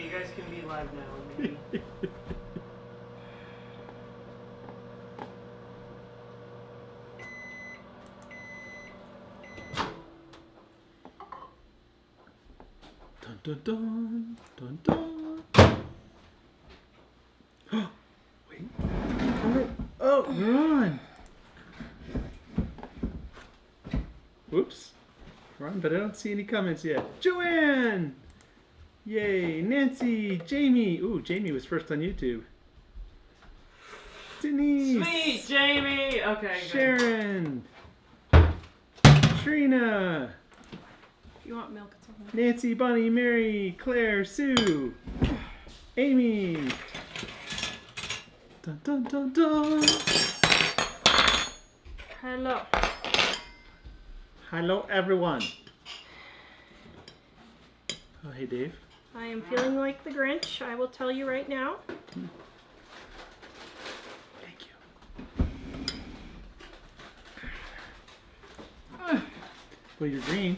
you guys can be live now. Dun dun dun dun dun. Wait. Oh, we're on. Whoops. We're on, but I don't see any comments yet. Joanne! Yay. Nancy. Jamie. Ooh, Jamie was first on YouTube. Denise. Sweet, Jamie. Okay, good. Sharon. Trina. If you want milk, it's okay. Nancy, Bonnie, Mary, Claire, Sue, Amy. Dun dun dun dun. Hello. Hello, everyone. Oh, hey, Dave. I am feeling like the Grinch. I will tell you right now. Thank you. Well, you're green.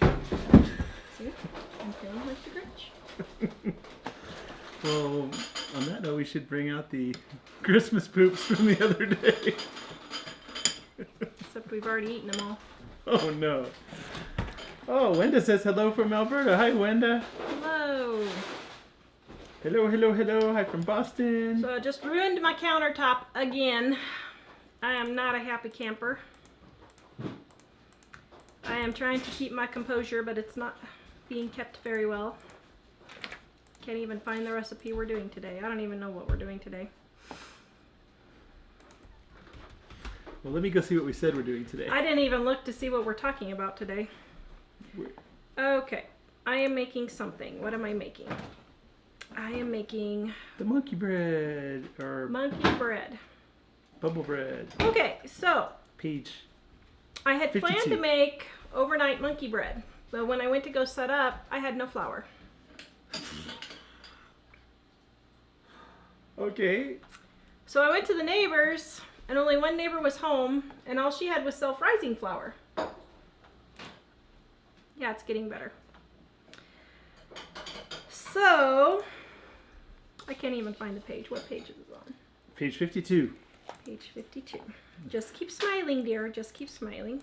See? I'm feeling like the Grinch. Well, on that note, we should bring out the Christmas poops from the other day. Except we've already eaten them all. Oh, no. Oh, Wenda says hello from Alberta. Hi, Wenda. Hello. Hello, hello, hello. Hi from Boston. So I just ruined my countertop again. I am not a happy camper. I am trying to keep my composure, but it's not being kept very well. Can't even find the recipe we're doing today. I don't even know what we're doing today. Well, let me go see what we said we're doing today. I didn't even look to see what we're talking about today. Okay, I am making something. What am I making? I am making The monkey bread, or monkey bread. bubble bread. Okay, so Page. I had 52. planned to make overnight monkey bread, but when I went to go set up, I had no flour. Okay. So I went to the neighbors, and only one neighbor was home, and all she had was self-rising flour. Yeah, it's getting better. So, I can't even find the page. What page is it on? Page 52. Page 52. Just keep smiling, dear. Just keep smiling.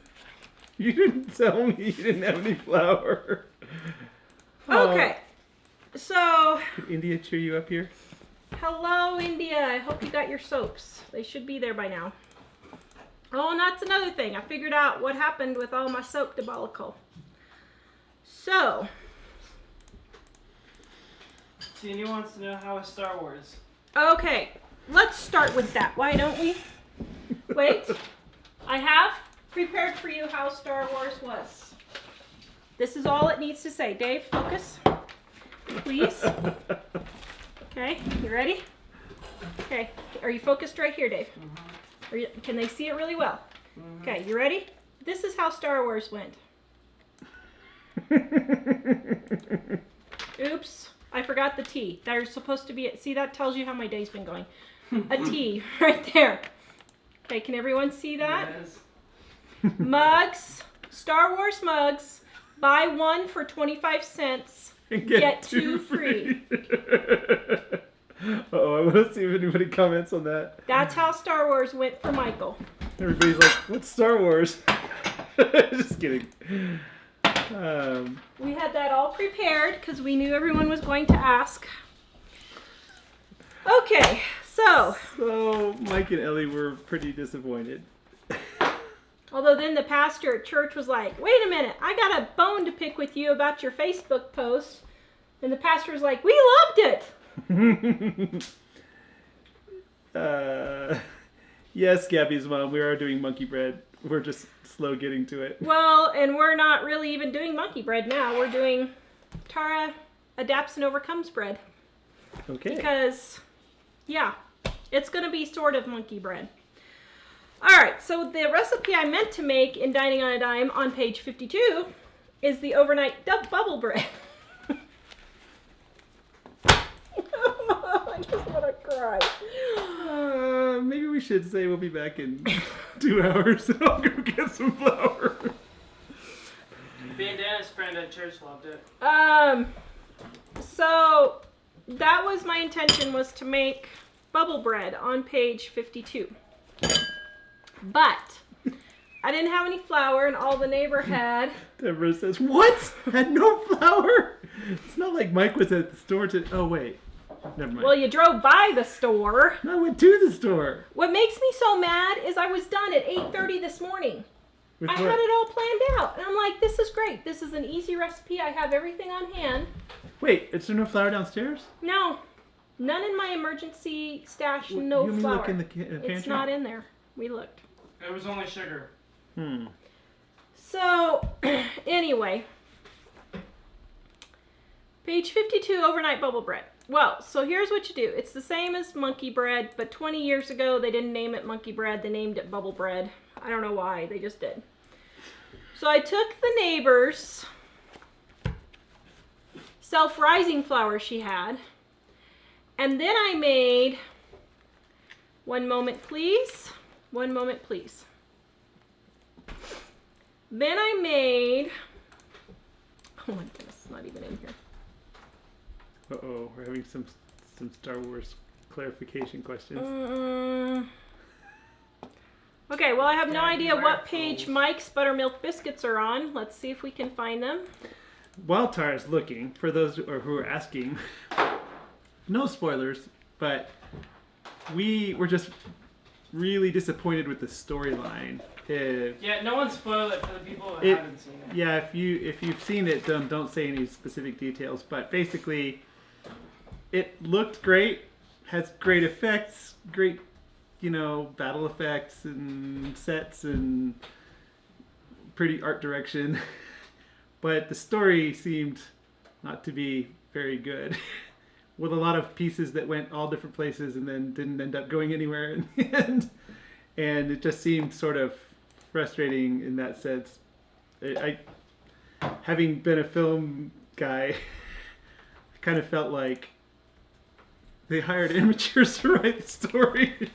You didn't tell me you didn't have any flour. Okay. So, Could India cheer you up here? hello, India. I hope you got your soaps. They should be there by now. Oh, and that's another thing. I figured out what happened with all my soap debacle. So, Tina wants to know how is Star Wars. okay. Let's start with that. Why don't we? Wait. I have prepared for you how Star Wars was. This is all it needs to say. Dave, focus. Please. Okay, you ready? Okay, are you focused right here, Dave? Can they see it really well? Okay, you ready? This is how Star Wars went. Oops, I forgot the T. There's supposed to be, see, that tells you how my day's been going. A T right there. Okay, can everyone see that? Yes. Mugs, Star Wars mugs, buy one for 25 cents, get two free. Uh-oh, I want to see if anybody comments on that. That's how Star Wars went for Michael. Everybody's like, what's Star Wars? Just kidding. We had that all prepared because we knew everyone was going to ask. Okay, so Mike and Ellie were pretty disappointed. although then the pastor at church was like, wait a minute, I got a bone to pick with you about your Facebook post. And the pastor was like, we loved it. Yes, Gabby's mom, we are doing monkey bread. We're just slow getting to it. Well, and we're not really even doing monkey bread now. We're doing Tawra Adapts and Overcomes bread. Okay. Because, yeah, it's going to be sort of monkey bread. All right, so the recipe I meant to make in Dining on a Dime on page 52 is the overnight bubble bread. I just want to cry. Maybe we should say we'll be back in 2 hours and I'll go get some flour. Bandana's friend at church loved it. So that was my intention, was to make bubble bread on page 52. But I didn't have any flour, and all the neighbor had... Deborah says, what? Had no flour? It's not like Mike was at the store to... Oh, wait. Never mind. Well, you drove by the store. No, I went to the store. What makes me so mad is I was done at 8:30 this morning. With I what? had it all planned out. And I'm like, this is great. This is an easy recipe. I have everything on hand. Wait, is there no flour downstairs? No. None in my emergency stash. You No want me to flour. look in the pantry? It's not in there. We looked. It was only sugar. So, anyway. Page 52, overnight bubble bread. Well, so here's what you do. It's the same as monkey bread, but 20 years ago they didn't name it monkey bread. They named it bubble bread. I don't know why. They just did. So I took the neighbor's self-rising flour she had, and then I made, one moment please, one moment please. Then I made, oh my goodness, it's not even in here. Uh-oh, we're having some Star Wars clarification questions. Okay, well I have no Yeah, idea what waffles. page Mike's buttermilk biscuits are on. Let's see if we can find them. While Tara's looking, for those who are asking, no spoilers, but we were just really disappointed with the storyline. Yeah, no one spoiled it for the people who haven't seen it. Yeah, if you've seen it, don't say any specific details. But basically, it looked great, has great effects, great, battle effects and sets and pretty art direction. But the story seemed not to be very good, with a lot of pieces that went all different places and then didn't end up going anywhere in the end. And it just seemed sort of frustrating in that sense. I having been a film guy, I kind of felt like they hired amateurs to write the story.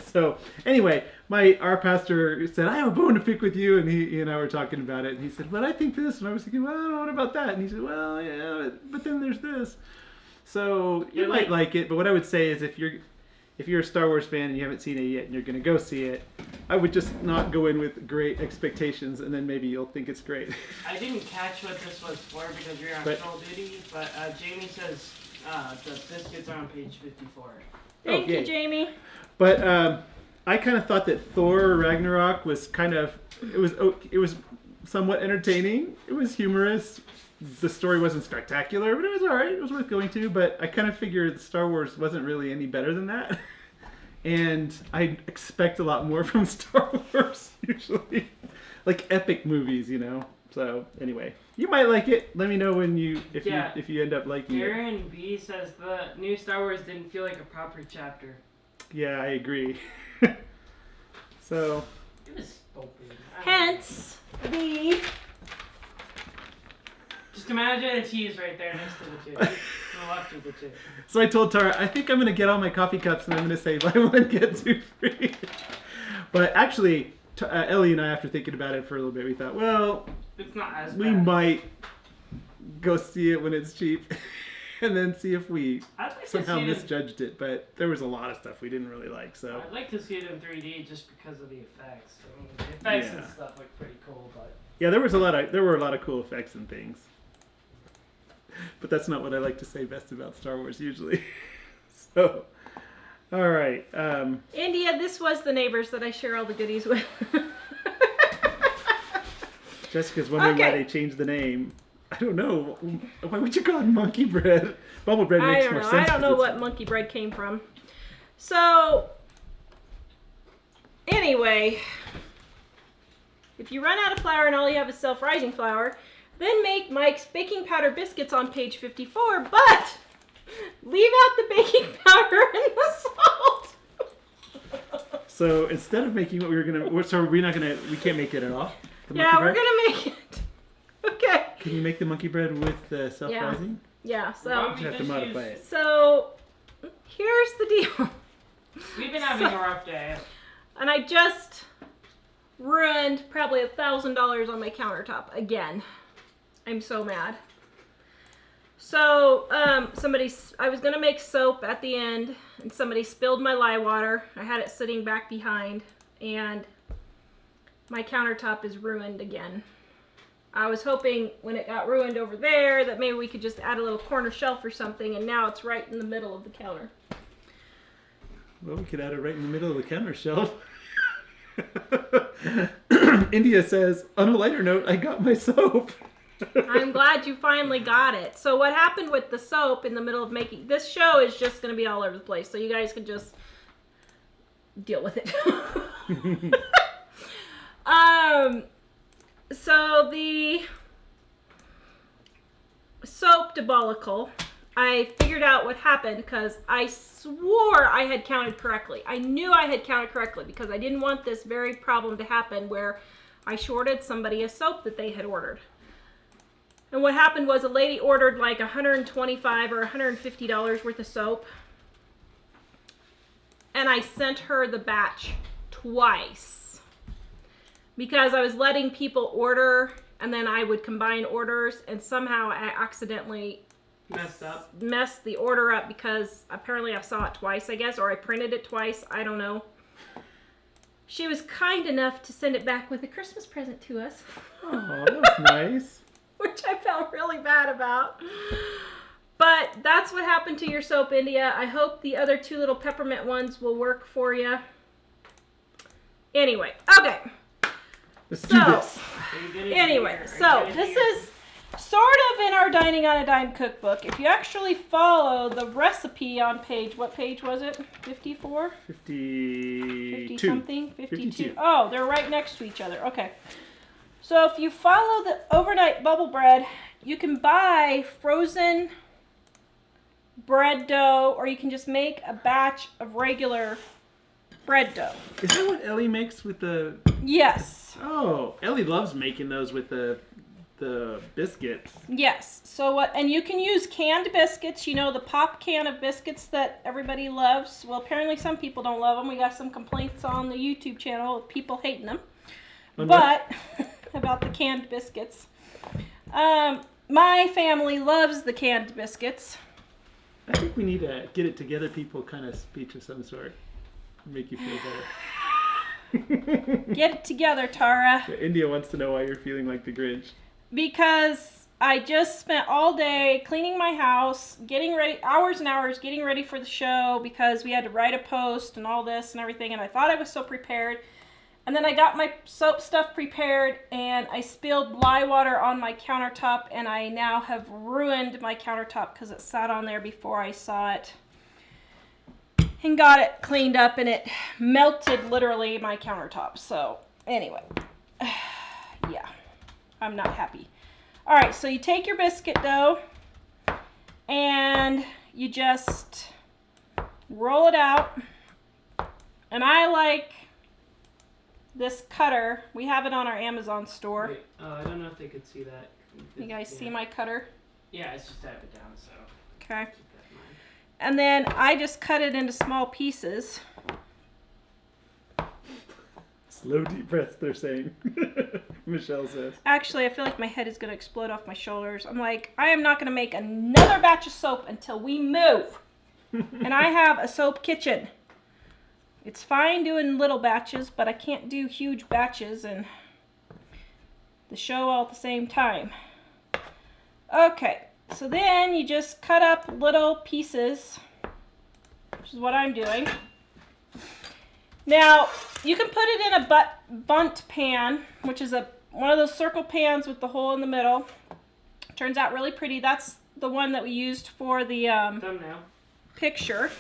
So anyway, our pastor said, I have a bone to pick with you, and he and I were talking about it, and he said, but I think this, and I was thinking, well, what about that? And he said, well, yeah, but then there's this. So you might like it, but what I would say is if you're a Star Wars fan and you haven't seen it yet and you're going to go see it, I would just not go in with great expectations, and then maybe you'll think it's great. I didn't catch what this was for because we were on Call of Duty, but Jamie says the biscuits are on page 54. Thank you, Jamie. But I kind of thought that Thor Ragnarok was it was somewhat entertaining. It was humorous. The story wasn't spectacular, but it was all right. It was worth going to. But I kind of figured Star Wars wasn't really any better than that. And I expect a lot more from Star Wars usually, like epic movies, So anyway, you might like it. Let me know if you end up liking it. Darren B says the new Star Wars didn't feel like a proper chapter. Yeah, I agree. So. It was stupid. Hence the. Just imagine a cheese right there next to the two. To the left of the two. So I told Tara, I think I'm going to get all my coffee cups and I'm going to say buy one, get two free. But actually, Ellie and I, after thinking about it for a little bit, we thought, well, It's not as we bad. might go see it when it's cheap and then see if we I'd like somehow to see it misjudged it. But there was a lot of stuff we didn't really like. So I'd like to see it in 3D just because of the effects. I mean, the effects and Yeah. stuff look pretty cool, but yeah, there were a lot of cool effects and things. But that's not what I like to say best about Star Wars usually. So, all right. India, this was the neighbors that I share all the goodies with. Jessica's wondering why they changed the name. I don't know. Why would you call it monkey bread? Bubble bread makes more sense. I don't know what monkey bread came from. So, anyway, if you run out of flour and all you have is self-rising flour, then make Mike's baking powder biscuits on page 54, but leave out the baking powder and the salt. So instead of making what we were gonna, we can't make it at all. Yeah, we're gonna make it. Okay. Can you make the monkey bread with self-rising? Yeah. So You have to modify it. So here's the deal. we've been having a rough day. And I just ruined probably $1,000 on my countertop again. I'm so mad. So, I was gonna make soap at the end, and somebody spilled my lye water. I had it sitting back behind, and my countertop is ruined again. I was hoping when it got ruined over there that maybe we could just add a little corner shelf or something, and now it's right in the middle of the counter. Well, we could add it right in the middle of the counter shelf. India says, on a lighter note, I got my soap. I'm glad you finally got it. So what happened with the soap in the middle of making... This show is just going to be all over the place, so you guys can just deal with it. So the soap debacle, I figured out what happened because I swore I had counted correctly. I knew I had counted correctly because I didn't want this very problem to happen where I shorted somebody a soap that they had ordered. And what happened was a lady ordered like $125 or $150 worth of soap. And I sent her the batch twice. Because I was letting people order and then I would combine orders and somehow I accidentally messed the order up because apparently I saw it twice, I guess, or I printed it twice. I don't know. She was kind enough to send it back with a Christmas present to us. Oh, that was nice. Which I felt really bad about. But that's what happened to your soap, India. I hope the other two little peppermint ones will work for you. Anyway, okay. Let's do this. Anyway, so this is sort of in our Dining on a Dime cookbook. If you actually follow the recipe on page, what page was it? 54? 50 something? 52. Oh, they're right next to each other. Okay. So if you follow the overnight bubble bread, you can buy frozen bread dough, or you can just make a batch of regular bread dough. Is that what Ellie makes with the... Yes. Oh, Ellie loves making those with the biscuits. Yes. So what? And you can use canned biscuits. You know, the pop can of biscuits that everybody loves. Well, apparently some people don't love them. We got some complaints on the YouTube channel of people hating them. But about the canned biscuits. My family loves the canned biscuits. I think we need to get it together people kind of speech of some sort. Make you feel better. Get it together, Tara. India wants to know why you're feeling like the Grinch. Because I just spent all day cleaning my house, getting ready, hours and hours getting ready for the show because we had to write a post and all this and everything, and I thought I was so prepared. And then I got my soap stuff prepared, and I spilled lye water on my countertop, and I now have ruined my countertop because it sat on there before I saw it. And got it cleaned up, and it melted literally my countertop. So, anyway. Yeah. I'm not happy. Alright, so you take your biscuit dough, and you just roll it out. And I like this cutter. We have it on our Amazon store. Wait, I don't know if they could see that. You guys see my cutter? Yeah, it's just type it down, so. Okay. Keep that in mind. And then I just cut it into small pieces. Slow deep breaths, they're saying. Michelle says. Actually, I feel like my head is going to explode off my shoulders. I'm like, I am not going to make another batch of soap until we move. And I have a soap kitchen. It's fine doing little batches, but I can't do huge batches and the show all at the same time. Okay, so then you just cut up little pieces, which is what I'm doing. Now, you can put it in a bunt pan, which is one of those circle pans with the hole in the middle. Turns out really pretty. That's the one that we used for the thumbnail picture.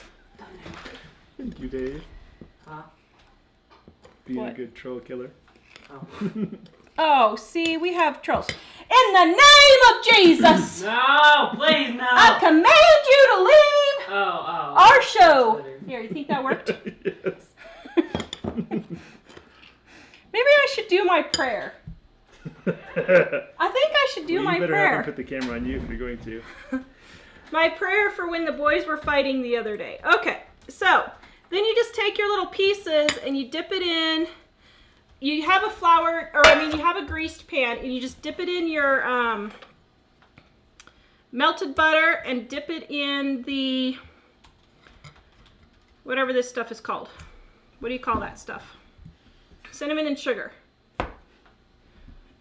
Thank you, Dave. Huh? Being What? a good troll killer. Oh. Oh, see, we have trolls. In the name of Jesus, No, please, no. I command you to leave Oh. our show. Here, you think that worked? Yes. Maybe I should do my prayer. I think I should do my You better have prayer. him put the camera on you if you're going to. My prayer for when the boys were fighting the other day. Okay, so then you just take your little pieces and you dip it in. You have a you have a greased pan and you just dip it in your melted butter and dip it in the, whatever this stuff is called. What do you call that stuff? Cinnamon and sugar.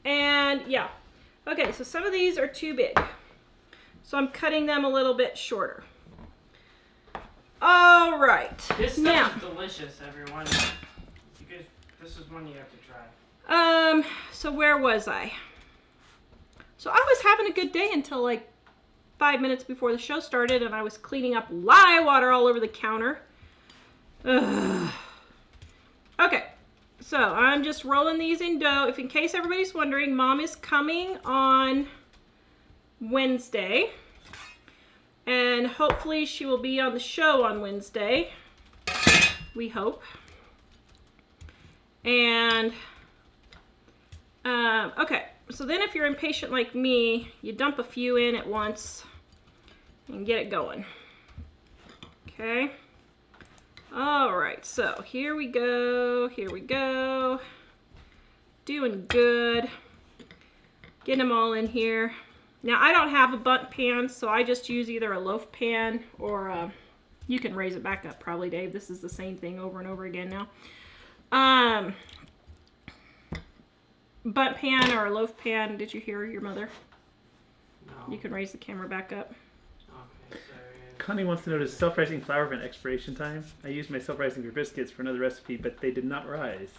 And yeah. Okay, so some of these are too big. So I'm cutting them a little bit shorter. All right. This stuff is delicious, everyone. This is one you have to try. So where was I? So I was having a good day until like 5 minutes before the show started, and I was cleaning up lye water all over the counter. Ugh. Okay, so I'm just rolling these in dough. If in case everybody's wondering, Mom is coming on Wednesday, and hopefully she will be on the show on Wednesday. We hope. And okay, so then if you're impatient like me, you dump a few in at once and get it going. Okay. All right, so here we go. Doing good. Getting them all in here. Now I don't have a bundt pan, so I just use either a loaf pan or you can raise it back up probably, Dave. This is the same thing over and over again now. Bundt pan or a loaf pan. Did you hear your mother? No. You can raise the camera back up. Okay, sorry. Connie wants to know, does self-rising flour have an expiration time? I used my self-rising for biscuits for another recipe, but they did not rise.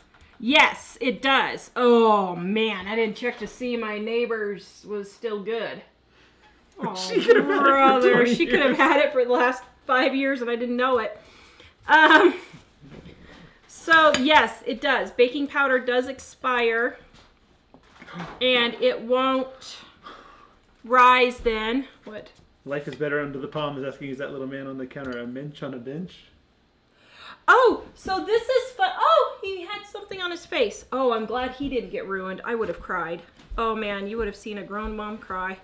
Yes, it does. Oh man, I didn't check to see my neighbor's was still good. Oh, She could have had it for brother, 20 she could have years. had it for the last 5 years and I didn't know it. So yes, it does. Baking powder does expire, and it won't rise then. What? Life is better under the palm is asking, is that little man on the counter a minch on a bench? Oh, so this is fun. Oh, he had something on his face. Oh, I'm glad he didn't get ruined. I would have cried. Oh man, you would have seen a grown mom cry.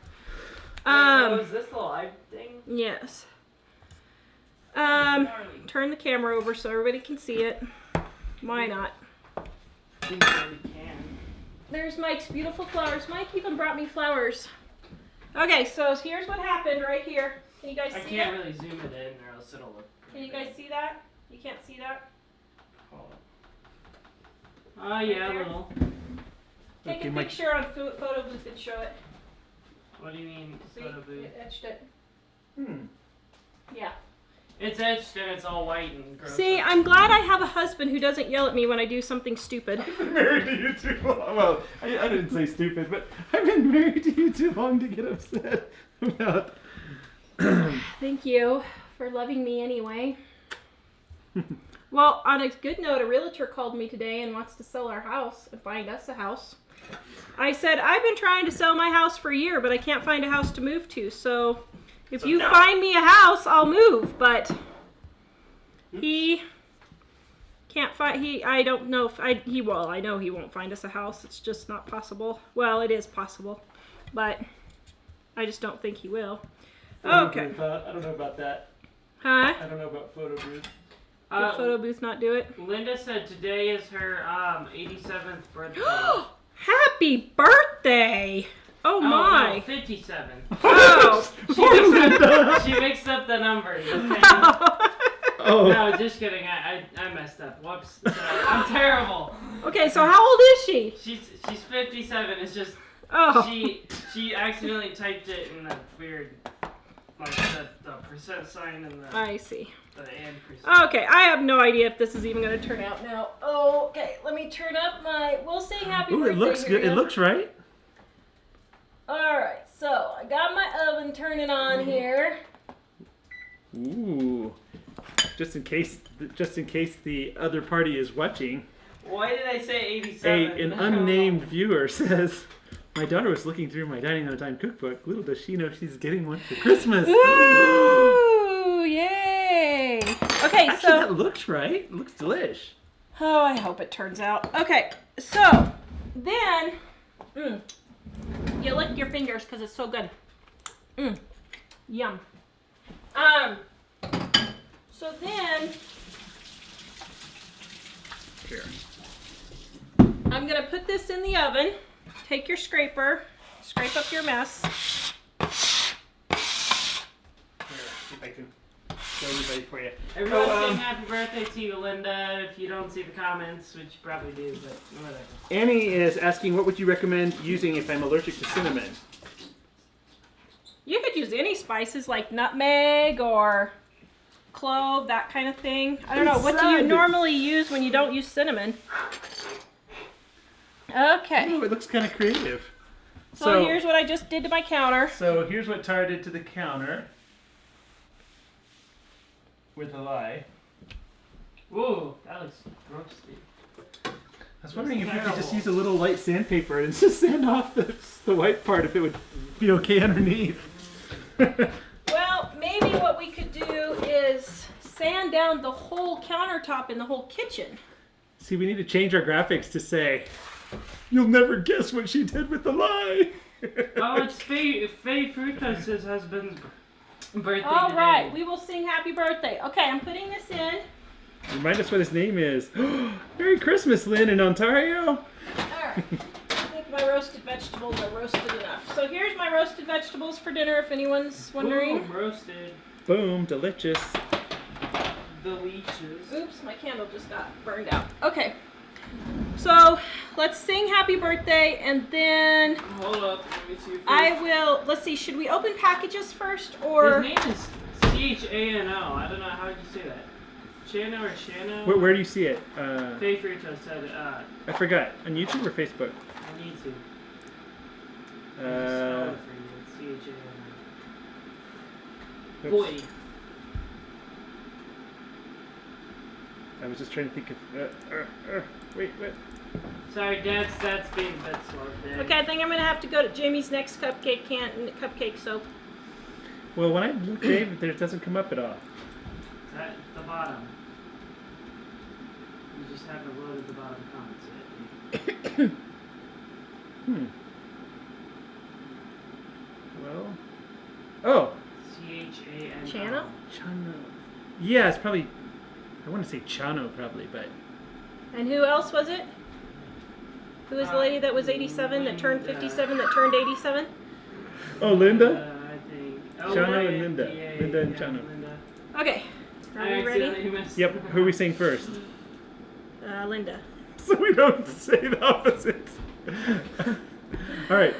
Was this the live thing? Yes. Turn the camera over so everybody can see it. Why not? I think we can. There's Mike's beautiful flowers. Mike even brought me flowers. Okay, so here's what happened right here. Can you guys see I can't it? really zoom it in or else it'll look Can you guys see that? You can't see that? Oh yeah, Right a there? little. Take Okay, a Mike. picture on photo booth and show it. What do you mean, See, photo booth? it etched it. Hmm. Yeah. It's etched and it's all white and gross. See, I'm glad I have a husband who doesn't yell at me when I do something stupid. I've been married to you too long. Well, I didn't say stupid, but I've been married to you too long to get upset about... Thank you for loving me anyway. Well, on a good note, a realtor called me today and wants to sell our house and find us a house. I said, I've been trying to sell my house for a year, but I can't find a house to move to. So if you find me a house, I'll move. But he can't find, I don't know if, I know he won't find us a house. It's just not possible. Well, it is possible, but I just don't think he will. Okay. I don't know about that. Huh? I don't know about photo booth. Did photo booth not do it? Linda said today is her 87th birthday. Happy birthday! Oh my! No, 57. Oh! She mixed up the numbers. Okay? Oh. No, just kidding. I messed up. Whoops. Sorry. I'm terrible. Okay, so how old is she? She's 57. It's just she accidentally typed it in the weird, like the percent sign and the I see. and percent. Okay, I have no idea if this is even going to turn out now. Oh, okay, let me turn up my. We'll say happy birthday. Ooh, it looks good. here. It looks right. All right, so I got my oven turning on here. Ooh. Just in case the other party is watching, Why did I say 87? an unnamed viewer says, "My daughter was looking through my dining on time cookbook. Little does she know she's getting one for Christmas." Ooh, yay! Okay, Actually, so. that looks right. It looks delish. Oh, I hope it turns out. Okay, so then you lick your fingers because it's so good. Yum. So then Here. I'm gonna put this in the oven. Take your scraper, scrape up your mess. show everybody for you. Everyone saying happy birthday to you, Linda, if you don't see the comments, which you probably do, but whatever. Annie is asking, what would you recommend using if I'm allergic to cinnamon? You could use any spices like nutmeg or clove, that kind of thing. I don't know. What do you normally use when you don't use cinnamon? Okay. Oh, it looks kind of creative. So here's what I just did to my counter. So here's what Tara did to the counter. With a lie. Ooh, that looks roasty. I was wondering if you could just use a little light sandpaper and just sand off the white part, if it would be okay underneath. Well, maybe what we could do is sand down the whole countertop in the whole kitchen. See, we need to change our graphics to say, you'll never guess what she did with the lie. Oh, it's Faye Fructose's husband's birthday All today. right, we will sing happy birthday. Okay, I'm putting this in. Remind us what his name is. Merry Christmas, Lynn in Ontario. All right. I think my roasted vegetables are roasted enough. So here's my roasted vegetables for dinner, if anyone's wondering. Boom, roasted. Boom, delicious. Delicious. Oops, my candle just got burned out. Okay. So let's sing happy birthday, and then Hold up, let me see. I will. Let's see. Should we open packages first, or? His name is Chano. I don't know how you say that. Chano or Shano? Where do you see it? Faye Fructose said it. I forgot. On YouTube or Facebook? I need to. Spell it for you. It's Chano. Boy. I was just trying to think of. Wait. Sorry, Dad's being a bit slow today. Okay, I think I'm gonna have to go to Jamie's next cupcake soap. Well, when I look, Dave, it doesn't come up at all. It's at the bottom. You just haven't loaded the bottom comments yet. Well. Oh. Chano. Chano? Chano. Yeah, it's probably. I want to say Chano, probably, but. And who else was it? Who was the lady that was 87, that turned 57, that turned 87? Oh, Linda? I think. Chano and Linda. Linda and Chano. Linda. Okay, are we ready? Yep. Who are we saying first? Linda. So we don't say the opposite. All right.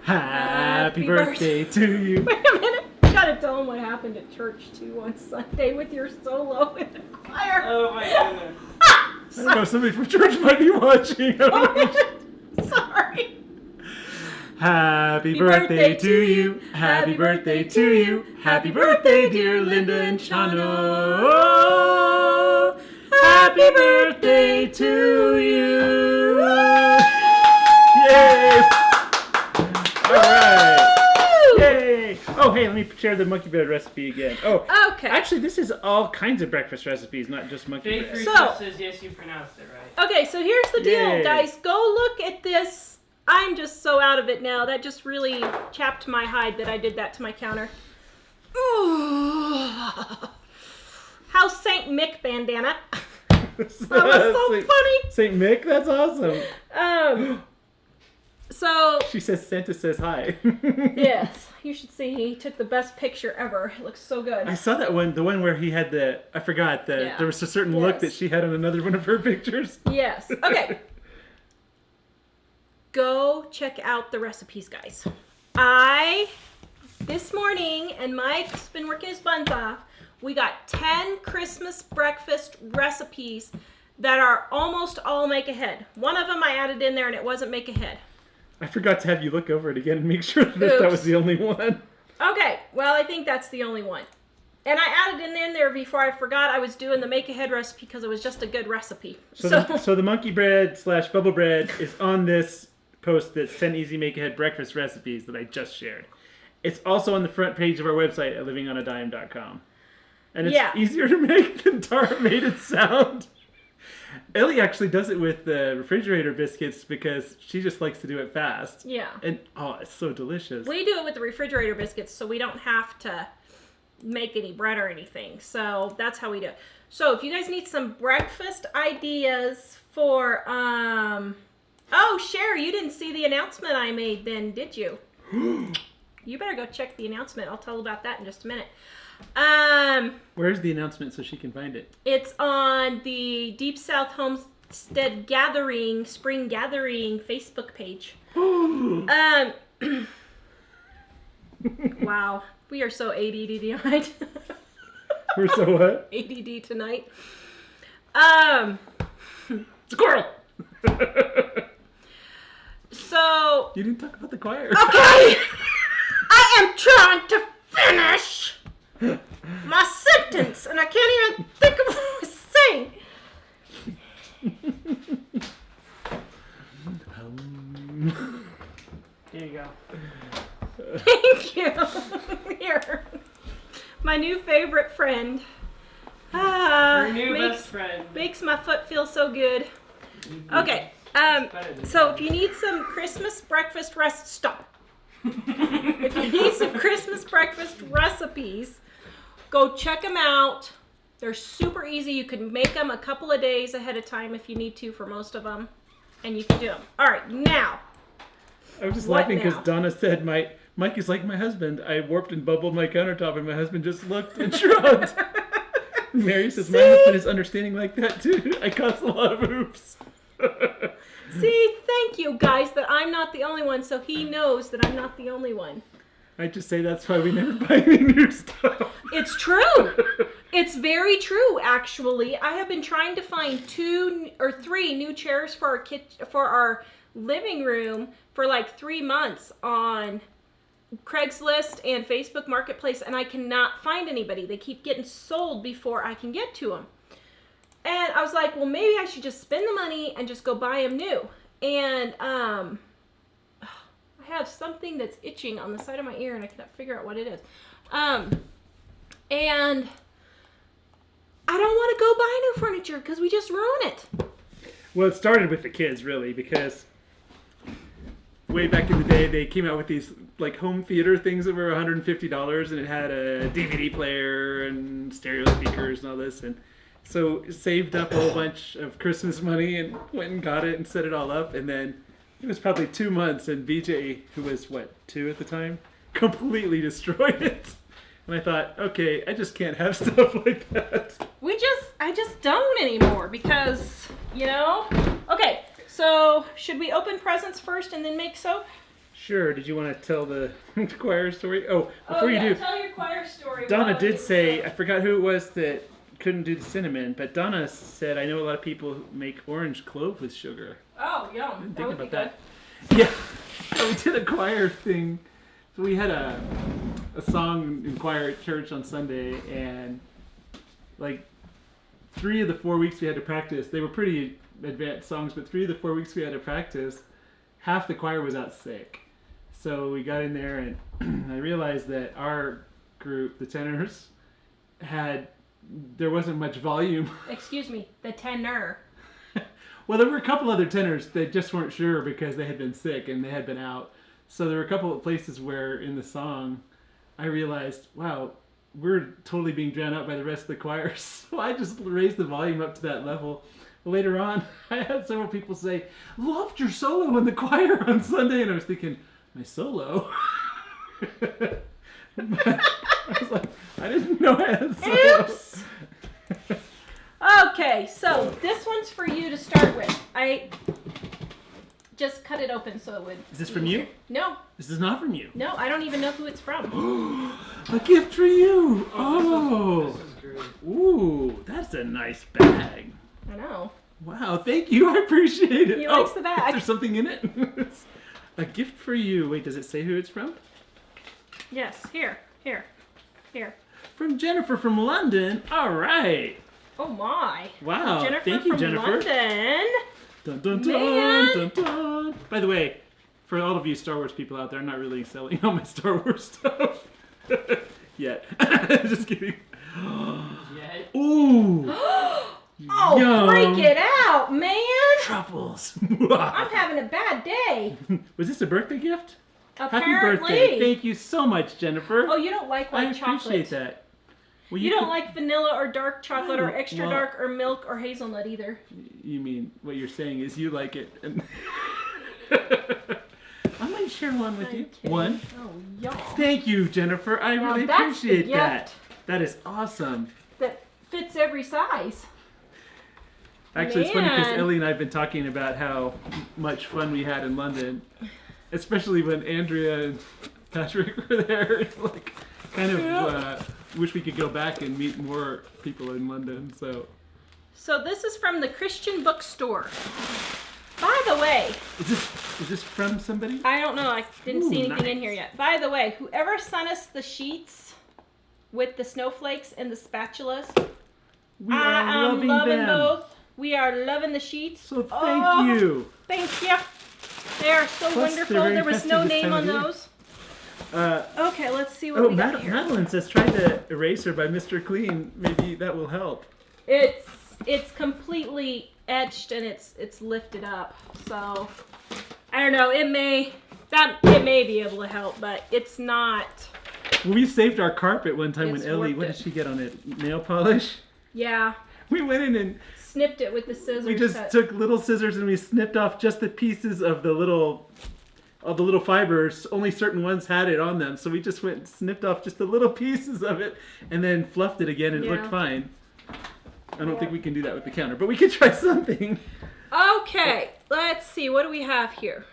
Happy birthday to you. Wait a minute. You gotta tell them what happened at church too on Sunday with your solo in the choir. Oh my goodness. I don't know, somebody from church might be watching. Sorry. Happy birthday to you. Happy birthday to you. Happy birthday, dear Linda and Shano. Happy birthday to you. Yay! All right. Yay! Oh, hey, let me share the monkey bread recipe again. Oh, Okay. actually, this is all kinds of breakfast recipes, not just monkey Faye bread. Fructose says yes, you pronounced it right. Okay, so here's the deal, Yay. guys. Go look at this. I'm just so out of it now. That just really chapped my hide that I did that to my counter. Ooh. How's St. Mick bandana? That was so funny. St. Mick, that's awesome. So She says Santa says hi. yes, you should see. He took the best picture ever. It looks so good. I saw that one, the one where he had I forgot, Yeah. there was a certain look Yes. that she had on another one of her pictures. Yes. Okay. Go check out the recipes, guys. This morning, and Mike's been working his buns off, we got 10 Christmas breakfast recipes that are almost all make ahead. One of them I added in there and it wasn't make ahead. I forgot to have you look over it again and make sure that was the only one. Okay, well, I think that's the only one. And I added it in there before I forgot I was doing the make ahead recipe because it was just a good recipe. So the monkey bread / bubble bread is on this post that's 10 easy make ahead breakfast recipes that I just shared. It's also on the front page of our website at livingonadime.com. And it's easier to make than Tara made it sound. Ellie actually does it with the refrigerator biscuits because she just likes to do it fast. Yeah. And it's so delicious. We do it with the refrigerator biscuits so we don't have to make any bread or anything. So that's how we do it. So if you guys need some breakfast ideas for oh, Sherry, you didn't see the announcement I made then, did you? You better go check the announcement. I'll tell about that in just a minute. Where's the announcement so she can find it? It's on the Deep South Homestead Gathering, Spring Gathering Facebook page. Wow. We are so ADD tonight. We're so what? ADD tonight. Squirrel! So... You didn't talk about the choir. Okay! I am trying to finish my sentence, and I can't even think of what I was saying. Here you go. Thank you. Here. My new favorite friend. Your new best friend. Makes my foot feel so good. Okay. So if you need some Christmas breakfast stop. If you need some Christmas breakfast recipes, go check them out. They're super easy. You can make them a couple of days ahead of time if you need to for most of them. And you can do them. All right, now. I was just What laughing because now? Donna said, Mike is like my husband. I warped and bubbled my countertop and my husband just looked and shrugged. Mary says, my husband is understanding like that too. I caused a lot of oops. See, thank you guys that I'm not the only one, so he knows that I'm not the only one. I just say that's why we never buy any new stuff. It's true. It's very true, actually. I have been trying to find 2 or 3 new chairs for our living room for like 3 months on Craigslist and Facebook Marketplace, and I cannot find anybody. They keep getting sold before I can get to them. And I was like, well, maybe I should just spend the money and just go buy them new. And I have something that's itching on the side of my ear, and I cannot figure out what it is. And I don't want to go buy new furniture because we just ruin it. Well, it started with the kids, really, because way back in the day, they came out with these like home theater things that were $150, and it had a DVD player and stereo speakers and all this. And so saved up a whole bunch of Christmas money and went and got it and set it all up. And then it was probably 2 months, and BJ, who was, 2 at the time, completely destroyed it. And I thought, okay, I just can't have stuff like that. I just don't anymore because, Okay, so should we open presents first and then make soap? Sure. Did you want to tell the choir story? Oh, before you do, tell your choir story. Donna did say, I forgot who it was that couldn't do the cinnamon, but Donna said, I know a lot of people who make orange clove with sugar. Oh, yum. That would be good. Yeah. So we did a choir thing. So we had a song in choir at church on Sunday, and like 3 of the 4 weeks we had to practice, they were pretty advanced songs, but 3 of the 4 weeks we had to practice, half the choir was out sick. So we got in there, and I realized that our group, the tenors, there wasn't much volume. Excuse me, the tenor. Well, there were a couple other tenors that just weren't sure because they had been sick and they had been out. So there were a couple of places where in the song I realized, wow, we're totally being drowned out by the rest of the choir. So I just raised the volume up to that level. Later on, I had several people say, loved your solo in the choir on Sunday. And I was thinking, my solo? But I was like, I didn't know I had a solo. Oops. Okay, so this one's for you to start with. I just cut it open so it would... Is this from you? No. This is not from you. No, I don't even know who it's from. A gift for you. Oh. This is great. Ooh, that's a nice bag. I know. Wow, thank you. I appreciate it. He likes the bag. Is there something in it? A gift for you. Wait, does it say who it's from? Yes, here. From Jennifer from London. All right. Oh my. Wow. Jennifer Thank you, from Jennifer. London. Dun, dun, dun, Man. dun, dun. By the way, for all of you Star Wars people out there, I'm not really selling all my Star Wars stuff yet. Just kidding. Yet. Ooh. Oh, Yum. break it out, man. Truffles. I'm having a bad day. Was this a birthday gift? Apparently. Happy birthday. Thank you so much, Jennifer. Oh, you don't like white I chocolate. appreciate that. Well, You don't like vanilla or dark chocolate or extra Well- dark or milk or hazelnut either. You mean, what you're saying is you like it. And I might share one with you. kidding. One. Oh, y'all. Thank you, Jennifer. I Now really that's the appreciate that. gift. That is awesome. that fits every size. Actually, it's funny because Man. Ellie and I have been talking about how much fun we had in London, especially when Andrea and Patrick were there. It's like kind of wish we could go back and meet more people in London. So this is from the Christian bookstore. By the way, is this from somebody? I don't know. I didn't see anything in nice. here yet. By the way, whoever sent us the sheets with the snowflakes and the spatulas, We I are am loving loving them. both. We are loving the sheets. So thank you. Thank you. They are so Plus, wonderful. they're very There was festive no this name time on of year. those. Okay, let's see what we got here. Madeline says try the eraser by Mr. Clean. Maybe that will help. It's completely etched and it's lifted up. So I don't know. It may be able to help, but it's not. Well, we saved our carpet one time It's when Ellie. warped What it. did she get on it? Nail polish. Yeah. We went in and Snipped it with the scissors. we just took little scissors and we snipped off just the pieces of the little fibers. Only certain ones had it on them, so we just went and snipped off just the little pieces of it and then fluffed it again and it looked Yeah. fine. I don't think we can do that with the counter, but we could try something. Okay, let's see. What do we have here?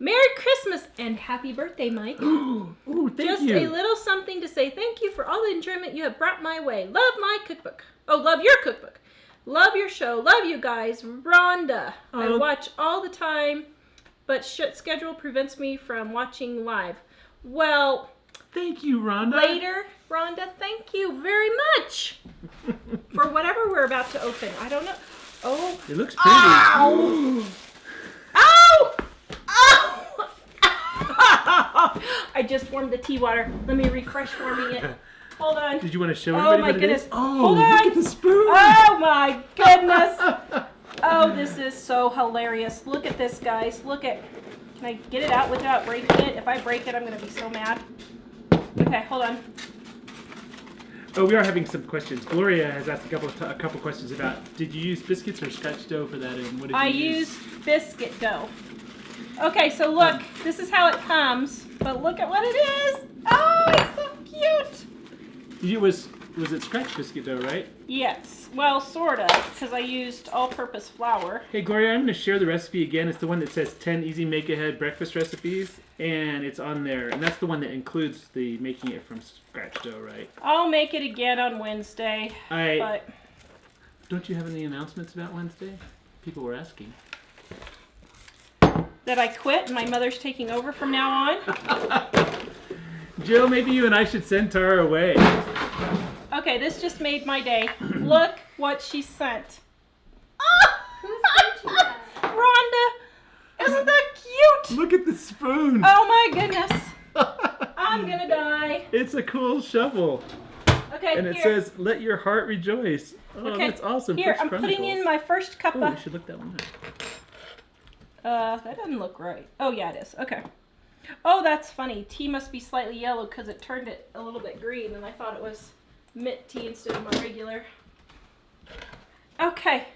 Merry Christmas and happy birthday, Mike. Ooh, thank Just you. a little something to say thank you for all the enjoyment you have brought my way. Love my cookbook. Oh, love your cookbook. Love your show. Love you guys. Rhonda. I Oh. watch all the time, but schedule prevents me from watching live. Well, Thank you, Rhonda. later, Rhonda, thank you very much for whatever we're about to open. I don't know. Oh. It looks pretty. Ow! Ow! Ow! I just warmed the tea water. Let me refresh warming it. Hold on. Did you want to show Oh everybody my what it goodness. is? Oh, Hold look on. at the spoon. Oh my goodness. Oh, this is so hilarious. Look at this, guys. Look at. Can I get it out without breaking it? If I break it, I'm going to be so mad. Okay, hold on. Oh, we are having some questions. Gloria has asked a couple questions about, did you use biscuits or scotch dough for that, and what did I you use? use biscuit dough. Okay, so look, this is how it comes, but look at what it is. Oh, it's so cute. Was it scratch biscuit dough, right? Yes, well, sorta, because I used all-purpose flour. Hey, Gloria, I'm going to share the recipe again. It's the one that says 10 easy make-ahead breakfast recipes, and it's on there. And that's the one that includes the making it from scratch dough, right? I'll make it again on Wednesday, but Don't you have any announcements about Wednesday? People were asking. that I quit and my mother's taking over from now on. Jill, maybe you and I should send Tara away. Okay, this just made my day. Look what she sent. Who sent you that? Rhonda, isn't that cute? Look at the spoon. Oh my goodness. I'm gonna die. It's a cool shovel. Okay, And it here. says, let your heart rejoice. Oh, Okay, that's awesome. Here, First I'm putting in Chronicles. my first cup Oh, we of... should look that one up. That doesn't look right. Oh, yeah, it is. Okay. Oh, that's funny. Tea must be slightly yellow because it turned it a little bit green, and I thought it was mint tea instead of my regular. Okay.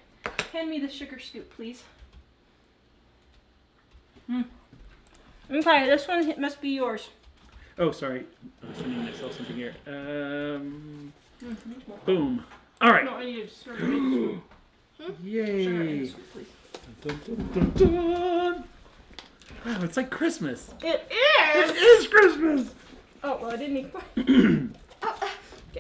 Hand me the sugar scoop, please. Okay, this one must be yours. Oh, sorry. I was sending myself something here. Boom. All right. No, I need a sugar Yay. scoop, please. Dun, dun, dun, dun. Wow, it's like Christmas. It It is! is Christmas. Oh, well, I didn't need quite...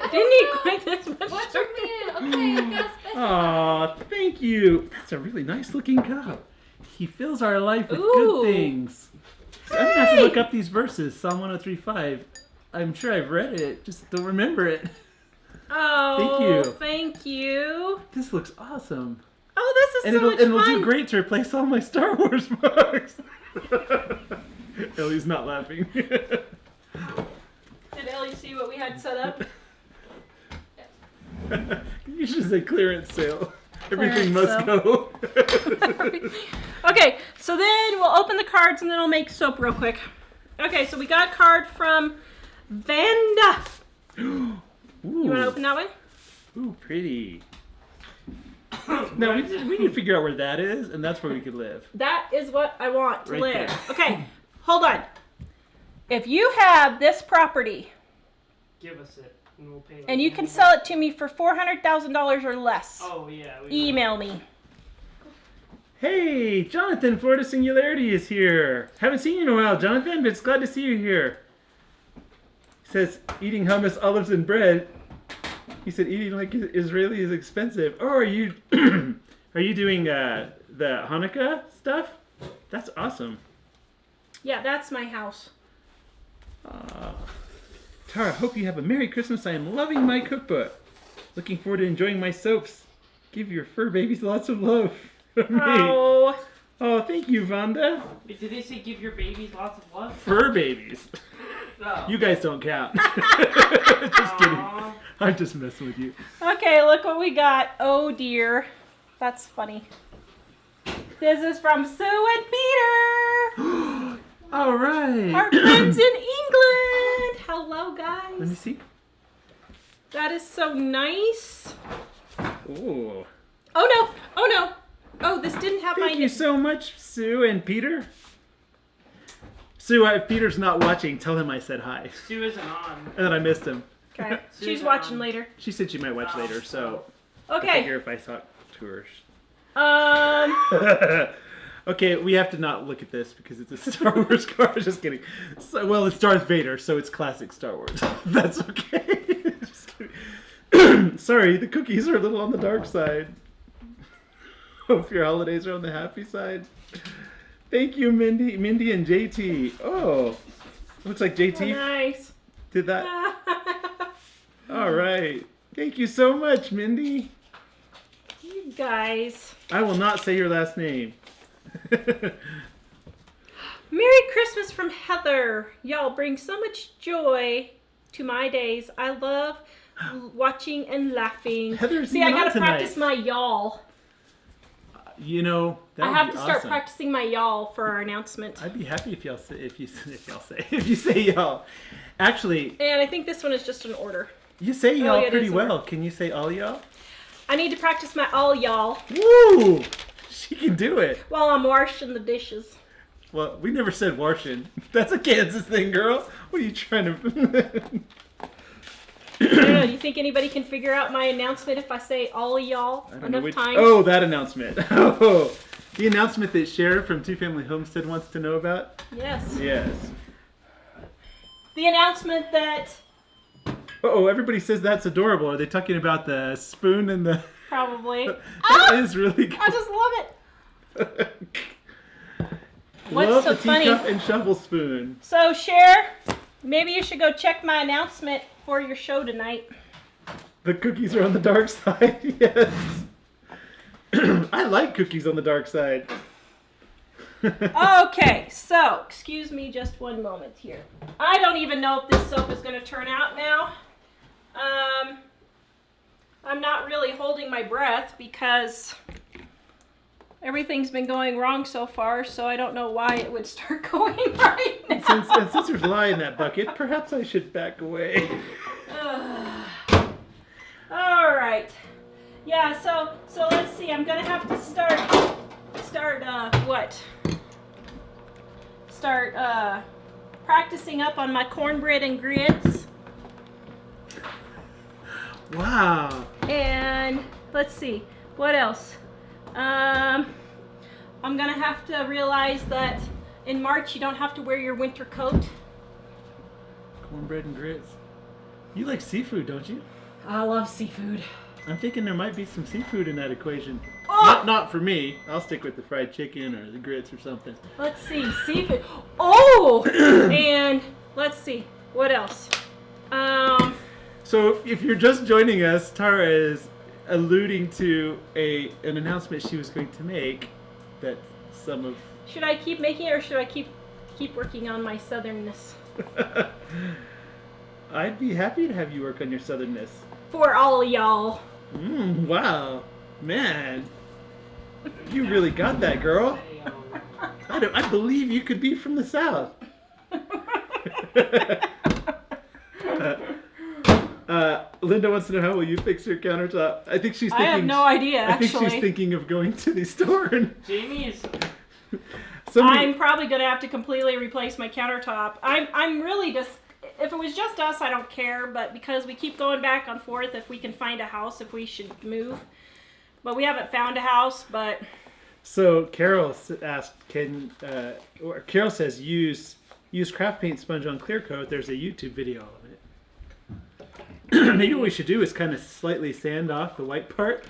I didn't need quite this much What sugar. you mean? Okay, I guess. Aw, thank you. That's a really nice looking cup. He fills our life with Ooh. good things. So I'm going to have to look up these verses, Psalm 103:5. I'm sure I've read it, just don't remember it. Oh, you. thank you. This looks awesome. Oh, this is And so much it'll fun. do great to replace all my Star Wars books. Ellie's not laughing. Did Ellie see what we had set up? You should say clearance sale. Everything Clearance must go. Okay, so then we'll open the cards and then I'll make soap real quick. Okay, so we got a card from Vanda. You want to open that one? Ooh, pretty. Now we need to figure out where that is, and that's where we could live. That is what I want to Right live. there. Okay, hold on. If you have this property give us it, and we'll pay. And you can sell it to me for $400,000 or less. Oh yeah. Email me. Hey, Jonathan, Florida Singularity is here. Haven't seen you in a while, Jonathan, but it's glad to see you here. He says, eating hummus, olives, and bread. He said, eating like Israeli is expensive. Oh, are you are you doing the Hanukkah stuff? That's awesome. Yeah, that's my house. Tara, hope you have a Merry Christmas. I am loving my cookbook. Looking forward to enjoying my soaps. Give your fur babies lots of love. From me. Oh. Oh, thank you, Vonda. Wait, did they say give your babies lots of love? Fur babies. Oh. You guys don't count. Just kidding. Aw. I'm just messing with you. Okay, look what we got. Oh dear. That's funny. This is from Sue and Peter. All right. Our friends in England. Hello, Let me guys. see. That is so nice. Ooh. Oh no. Oh no. Oh, this didn't have Thank my you so much, Sue and Peter. Sue, if Peter's not watching, tell him I said hi. Sue isn't on. And then I missed him. Okay. Sue's She's watching later. She said she might watch later, so I Okay. figure if I talk to her. Okay, we have to not look at this because it's a Star Wars car. Just kidding. So, well, it's Darth Vader, so it's classic Star Wars. That's okay. Just kidding. Sorry, the cookies are a little on the dark side. Hope your holidays are on the happy side. Thank you, Mindy and JT. Oh, looks like JT Nice. did that. All right. Thank you so much, Mindy. You guys. I will not say your last name. Merry Christmas from Heather. Y'all bring so much joy to my days. I love watching and laughing. Heather's See, I even on gotta tonight. practice my y'all. You know, that I would have be to start awesome. practicing my y'all for our announcement. I'd be happy if you say y'all. Actually, And I think this one is just an order. you say Oh, y'all yeah, it pretty is well. Can you say all y'all? I need to practice my all y'all Woo! She can do it. while I'm washing the dishes. Well, we never said washing. That's a Kansas thing, girl. What are you trying to... I don't know. Do you think anybody can figure out my announcement if I say all y'all I don't know enough which... times? Oh, that announcement. Oh, the announcement that Sheriff from Two Family Homestead wants to know about? Yes. Yes. The announcement that Uh-oh, everybody says that's adorable. Are they talking about the spoon and the... probably. That is really cool. I just love it. What's Love so the teacup funny? and shovel spoon. So, Cher, maybe you should go check my announcement for your show tonight. The cookies are on the dark side. Yes. I like cookies on the dark side. Okay, so, excuse me just one moment here. I don't even know if this soap is going to turn out now. I'm not really holding my breath because everything's been going wrong so far, so I don't know why it would start going right now. Since there's lye in that bucket, perhaps I should back away. All right. Yeah, so let's see. I'm going to have to start practicing up on my cornbread and grits. Wow. And let's see, what else? I'm gonna have to realize that in March you don't have to wear your winter coat. Cornbread and grits. You like seafood, don't you? I love seafood. I'm thinking there might be some seafood in that equation. Oh! Not for me. I'll stick with the fried chicken or the grits or something. Let's see, seafood. Oh! And let's see, what else? So if you're just joining us, Tara is alluding to an announcement she was going to make that some of... Should I keep making it or should I keep working on my southernness? I'd be happy to have you work on your southernness. For all y'all. Wow. Man. You really got that, girl. I believe you could be from the South. Linda wants to know how will you fix your countertop. I think she's thinking... I have no idea, I think actually. she's thinking of going to the store and... Jamie is. I'm probably gonna have to completely replace my countertop. I'm really just if it was just us, I don't care. But because we keep going back and forth, if we can find a house, if we should move. But we haven't found a house, but... So Carol asked, or Carol says use craft paint sponge on clear coat. There's a YouTube video of it. Maybe what we should do is kind of slightly sand off the white part,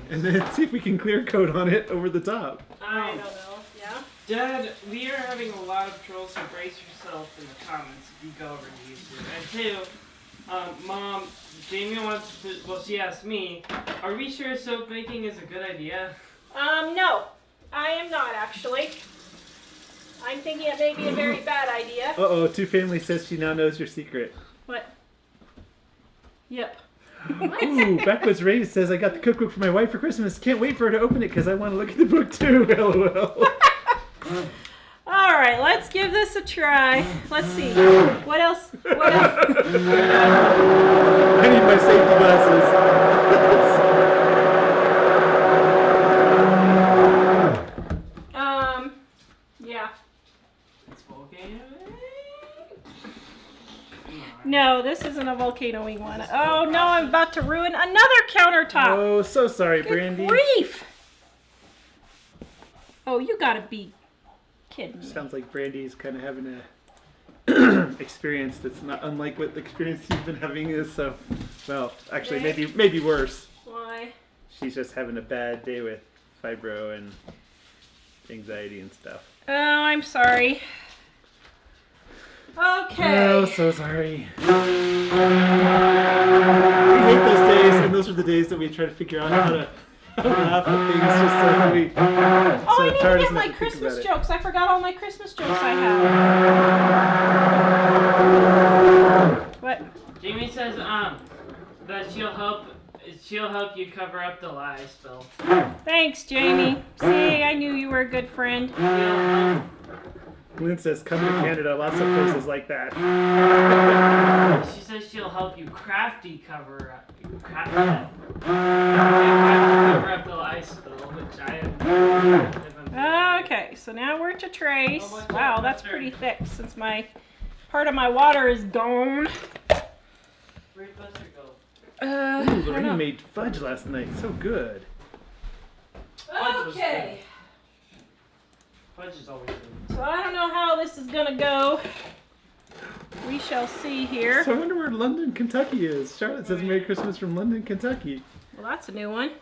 and then see if we can clear coat on it over the top. I don't know. Yeah? Dad, we are having a lot of trolls, so brace yourself in the comments if you go over to YouTube. And two, Mom, Jamie wants to, well, she asked me, are we sure soap making is a good idea? No. I am not, actually. I'm thinking it may be a very bad idea. Uh-oh, Two Family says she now knows your secret. What? Yep. Ooh, Backwoods Ray says, I got the cookbook for my wife for Christmas. Can't wait for her to open it because I want to look at the book too. LOL. All right, let's give this a try. Let's see. What else? What else? I need my safety glasses. Yeah. It's volcano. No, this isn't a volcano-y one. Oh no, I'm about to ruin another countertop. Oh, so sorry, Good Brandy. grief. Oh, you gotta be kidding me. Sounds like Brandy's kind of having a experience that's not unlike what the experience you've been having is. So, well, actually, maybe worse. Why? She's just having a bad day with fibro and anxiety and stuff. Oh, I'm sorry. Okay. Oh, so sorry. We hate those days, and those are the days that we try to figure out how to laugh at things just so that we. Oh, I need to get my Christmas jokes. I forgot all my Christmas jokes I have. What? Jamie says, that she'll help you cover up the lie spill. Thanks, Jamie. See, I knew you were a good friend. Lynn says, come to Canada, lots of places like that. She says she'll help you crafty cover up. Cover up the lie spill, which I am. Okay, so now we're to trace. Wow, that's pretty thick since part of my water is gone. Where'd Buster go? Ooh, Lorena made fudge last night. So good. Okay. Fudge is always good. So I don't know how this is gonna go. We shall see here. So I wonder where London, Kentucky is. Charlotte says Merry Christmas from London, Kentucky. Well, that's a new one.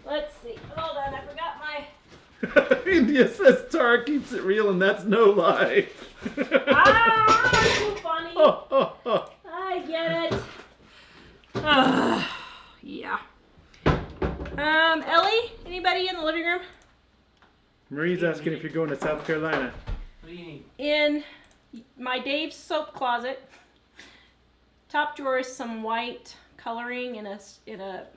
Let's see. Hold on, I forgot my... India says Tawra keeps it real, and that's no lie. too funny. Oh. I get it. Yeah. Ellie, anybody in the living room? Marie's asking if you're going to South Carolina. What do you need? In my Dave's soap closet, top drawer is some white coloring in a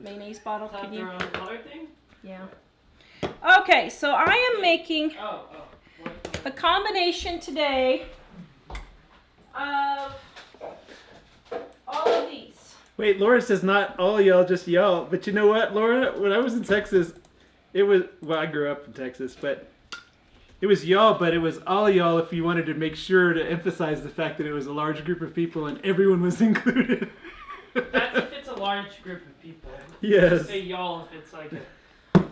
mayonnaise bottle. Is that Can you? their own color thing? Yeah. Okay, so I am making What? a combination today of all of these. Wait, Laura says not all y'all, just y'all. But you know what, Laura? When I was in Texas, it was, well, I grew up in Texas, but it was y'all, but it was all y'all if you wanted to make sure to emphasize the fact that it was a large group of people and everyone was included. That's if it's a large group of people. Yes. Say y'all if it's like a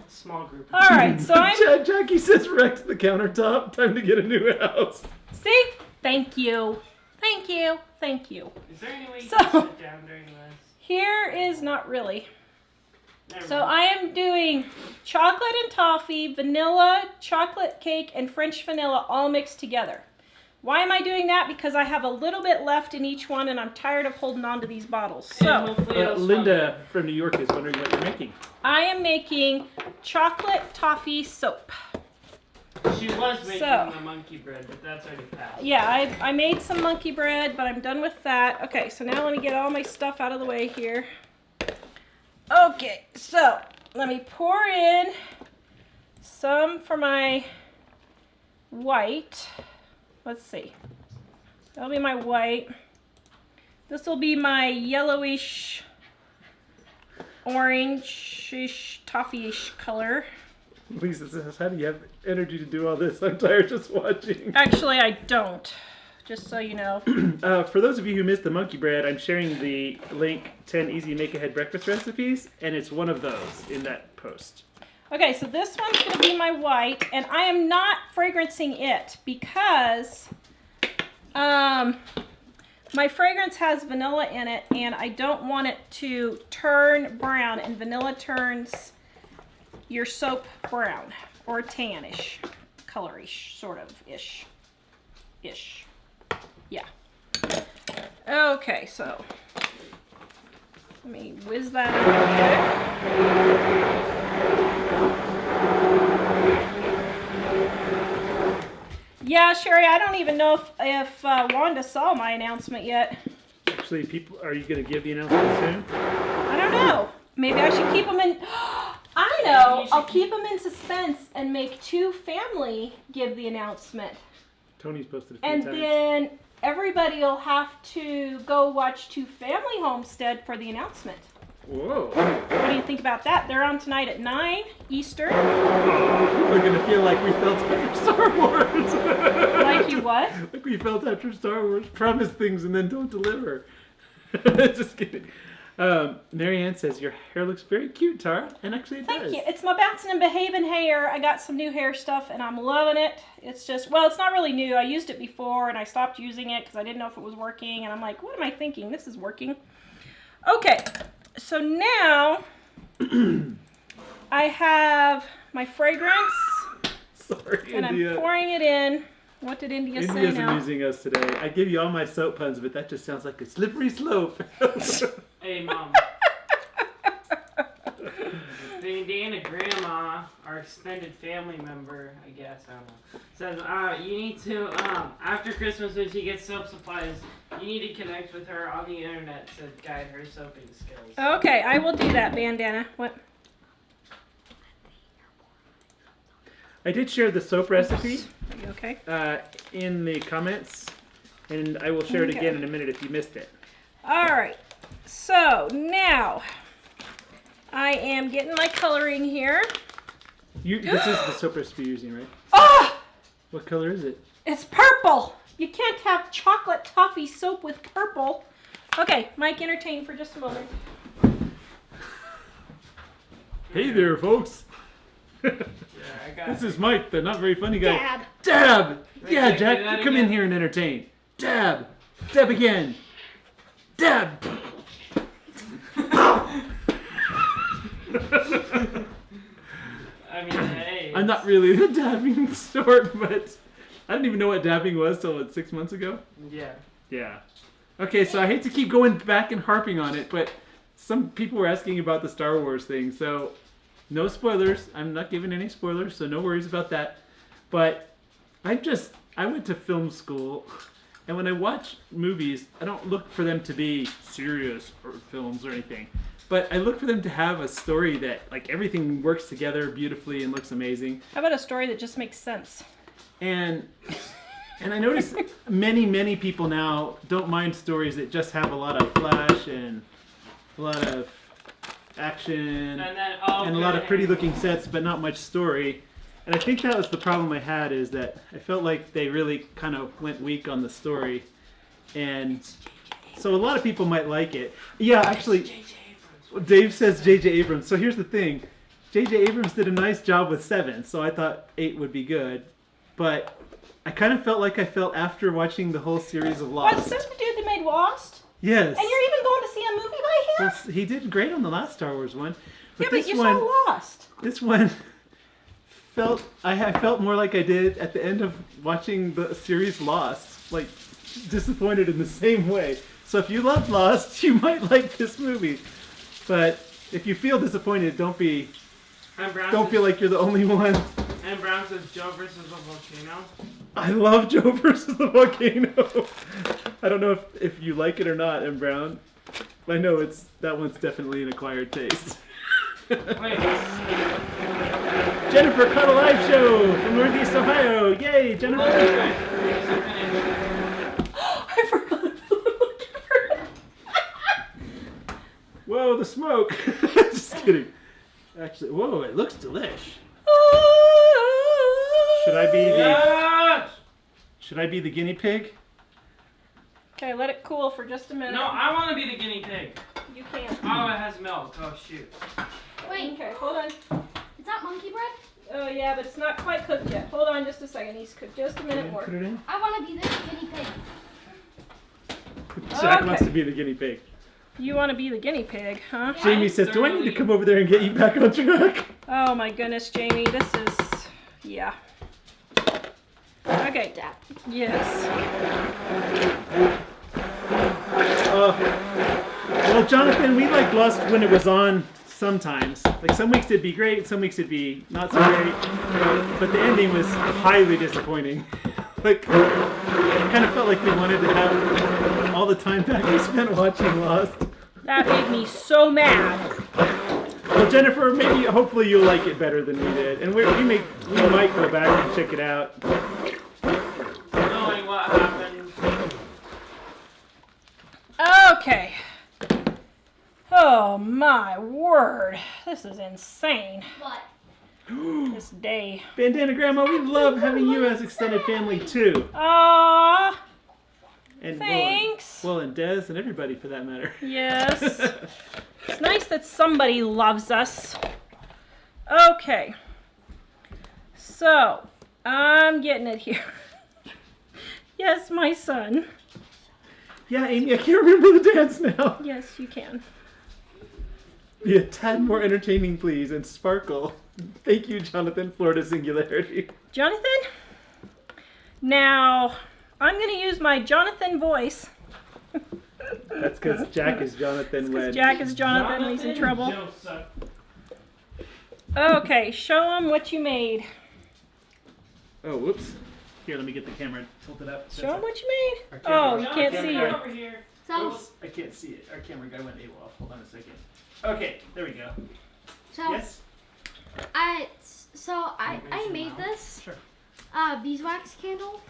small group of All right, so I'm... Jackie says wrecked the countertop. Time to get a new house. See? Thank you. Thank you. Thank you. Is there any way you So- can sit down during this? Here is not really. Never So mind. I am doing chocolate and toffee, vanilla, chocolate cake, and French vanilla all mixed together. Why am I doing that? Because I have a little bit left in each one and I'm tired of holding on to these bottles. And So hopefully it'll Linda from New York is wondering what you're making. I am making chocolate toffee soap. smell. She was making So- the monkey bread, but that's already passed. Yeah, I made some monkey bread, but I'm done with that. Okay, so now let me get all my stuff out of the way here. Okay, so let me pour in some for my white. Let's see. That'll be my white. This will be my yellowish, orange-ish, toffee-ish color. Lisa says, how do you have energy to do all this? I'm tired just watching. Actually, I don't. Just so you know. For those of you who missed the monkey bread, I'm sharing the link 10 easy make-ahead breakfast recipes, and it's one of those in that post. Okay, so this one's going to be my white, and I am not fragrancing it because my fragrance has vanilla in it, and I don't want it to turn brown, and vanilla turns your soap brown, or tannish, colorish, sort of, ish. Yeah. Okay, so let me whiz that in. Yeah, Sherry, I don't even know if Wanda saw my announcement yet. Actually, are you going to give the announcement soon? I don't know. Maybe I should keep them in... I know! I'll keep them in suspense and make 2 family give the announcement. Tony's posted a few And times. then everybody will have to go watch 2 Family Homestead for the announcement. Whoa. What do you think about that? They're on tonight at 9 Eastern. We're going to feel like we felt after Star Wars. Like you what? Like we felt after Star Wars. Promise things and then don't deliver. Just kidding. Marianne says, your hair looks very cute, Tara. And actually it does. Thank you. It's my Bouncing and Behaving hair. I got some new hair stuff and I'm loving it. It's just, well, it's not really new. I used it before and I stopped using it because I didn't know if it was working. And I'm like, what am I thinking? This is working. Okay. So now I have my fragrance. Sorry, And India. I'm pouring it in. What did India say India's now? amusing us today. I give you all my soap puns, but that just sounds like a slippery slope. Hey, Mom. Bandana Grandma, our extended family member, I guess, I don't know, says, you need to, after Christmas when she gets soap supplies, you need to connect with her on the internet to guide her soaping skills. Okay, I will do that, Bandana. What? I did share the soap recipe Are you okay? in the comments, and I will share it Okay. again in a minute if you missed it. All right. So now I am getting my coloring here. This is the soap recipe you're using, right? Oh, What color is it? it's purple. You can't have chocolate toffee soap with purple. Okay, Mike, entertain for just a moment. Hey there, folks. Yeah, I got This is Mike, the not very funny guy. Dad. Dab! Wait, Yeah, say Jack, that come in again. here and entertain. Dab! Dab again! Dab! I mean, hey. I'm not really the dabbing sort, but I didn't even know what dabbing was till 6 months ago. Yeah. Yeah. Okay, so I hate to keep going back and harping on it, but some people were asking about the Star Wars thing, so no spoilers. I'm not giving any spoilers, so no worries about that. But I went to film school, and when I watch movies, I don't look for them to be serious or films or anything. But I look for them to have a story that, like, everything works together beautifully and looks amazing. How about a story that just makes sense? And I notice many people now don't mind stories that just have a lot of flash and a lot of action And then, and a lot of pretty looking sets, but not much story. And I think that was the problem I had, is that I felt like they really kind of went weak on the story. And so a lot of people might like it. Yeah, actually, Dave says J.J. Abrams. So here's the thing. J.J. Abrams did a nice job with 7, so I thought 8 would be good. But I kind of felt like I felt after watching the whole series of Lost. What's this the dude that made Lost? Yes. And you're even going to see a movie by him? Well, he did great on the last Star Wars one. But Yeah, but this you one, saw Lost. this one I felt more like I did at the end of watching the series Lost, like disappointed in the same way. So if you love Lost, you might like this movie. But if you feel disappointed, don't feel like you're the only one. And Brown says Joe versus the volcano. I love Joe versus the volcano. I don't know if you like it or not, M. Brown. I know that one's definitely an acquired taste. Wait. Jennifer caught a live show from Northeast Ohio. Yay, Jennifer! I forgot about the Whoa, the smoke! Just kidding. Actually, whoa, it looks delish. Should I be the Yes! Should I be the guinea pig? Okay, let it cool for just a minute. No, I want to be the guinea pig. You can't. Oh, it has milk. Oh, shoot. Wait, Okay, hold on. is that monkey bread? Oh yeah, but it's not quite cooked yet. Hold on just a second. He's cooked just a minute more. Put it in. I want to be the guinea pig. Jack Okay. wants to be the guinea pig. You want to be the guinea pig, huh? Yeah. Jamie says, "Do I need to come over there and get you back on track?" Oh my goodness, Jamie, this is, yeah. Okay. Yes. Well, Jonathan, we like Lost when it was on sometimes. Like some weeks it'd be great, some weeks it'd be not so great. But the ending was highly disappointing. Like, it kind of felt like we wanted to have all the time back we spent watching Lost. That made me so mad. Well, Jennifer, maybe, hopefully you'll like it better than we did. And we might go back and check it out. Knowing what happened. Okay. Oh my word. This is insane. What? This day. Bandana Grandma, we love having you as extended family too. Aww. And Thanks. Well, and Des and everybody for that matter. Yes. It's nice that somebody loves us. Okay. So, I'm getting it here. Yes, my son. Yeah, Amy, I can't remember the dance now. Yes, you can. Be a tad more entertaining, please, and sparkle. Thank you, Jonathan, Florida Singularity. Jonathan? Now, I'm going to use my Jonathan voice. That's because Jack is Jonathan when... Jack is Jonathan and he's in trouble. Joseph. Okay, show him what you made. Oh, whoops. Here, let me get the camera tilted up. Show him what you made. Our camera- Oh, you can't Jonathan, see come you. over here. So, Oops, I can't see it. Our camera guy went AWOL. Hold on a second. Okay, there we go. so Yes? I made this Sure. beeswax candle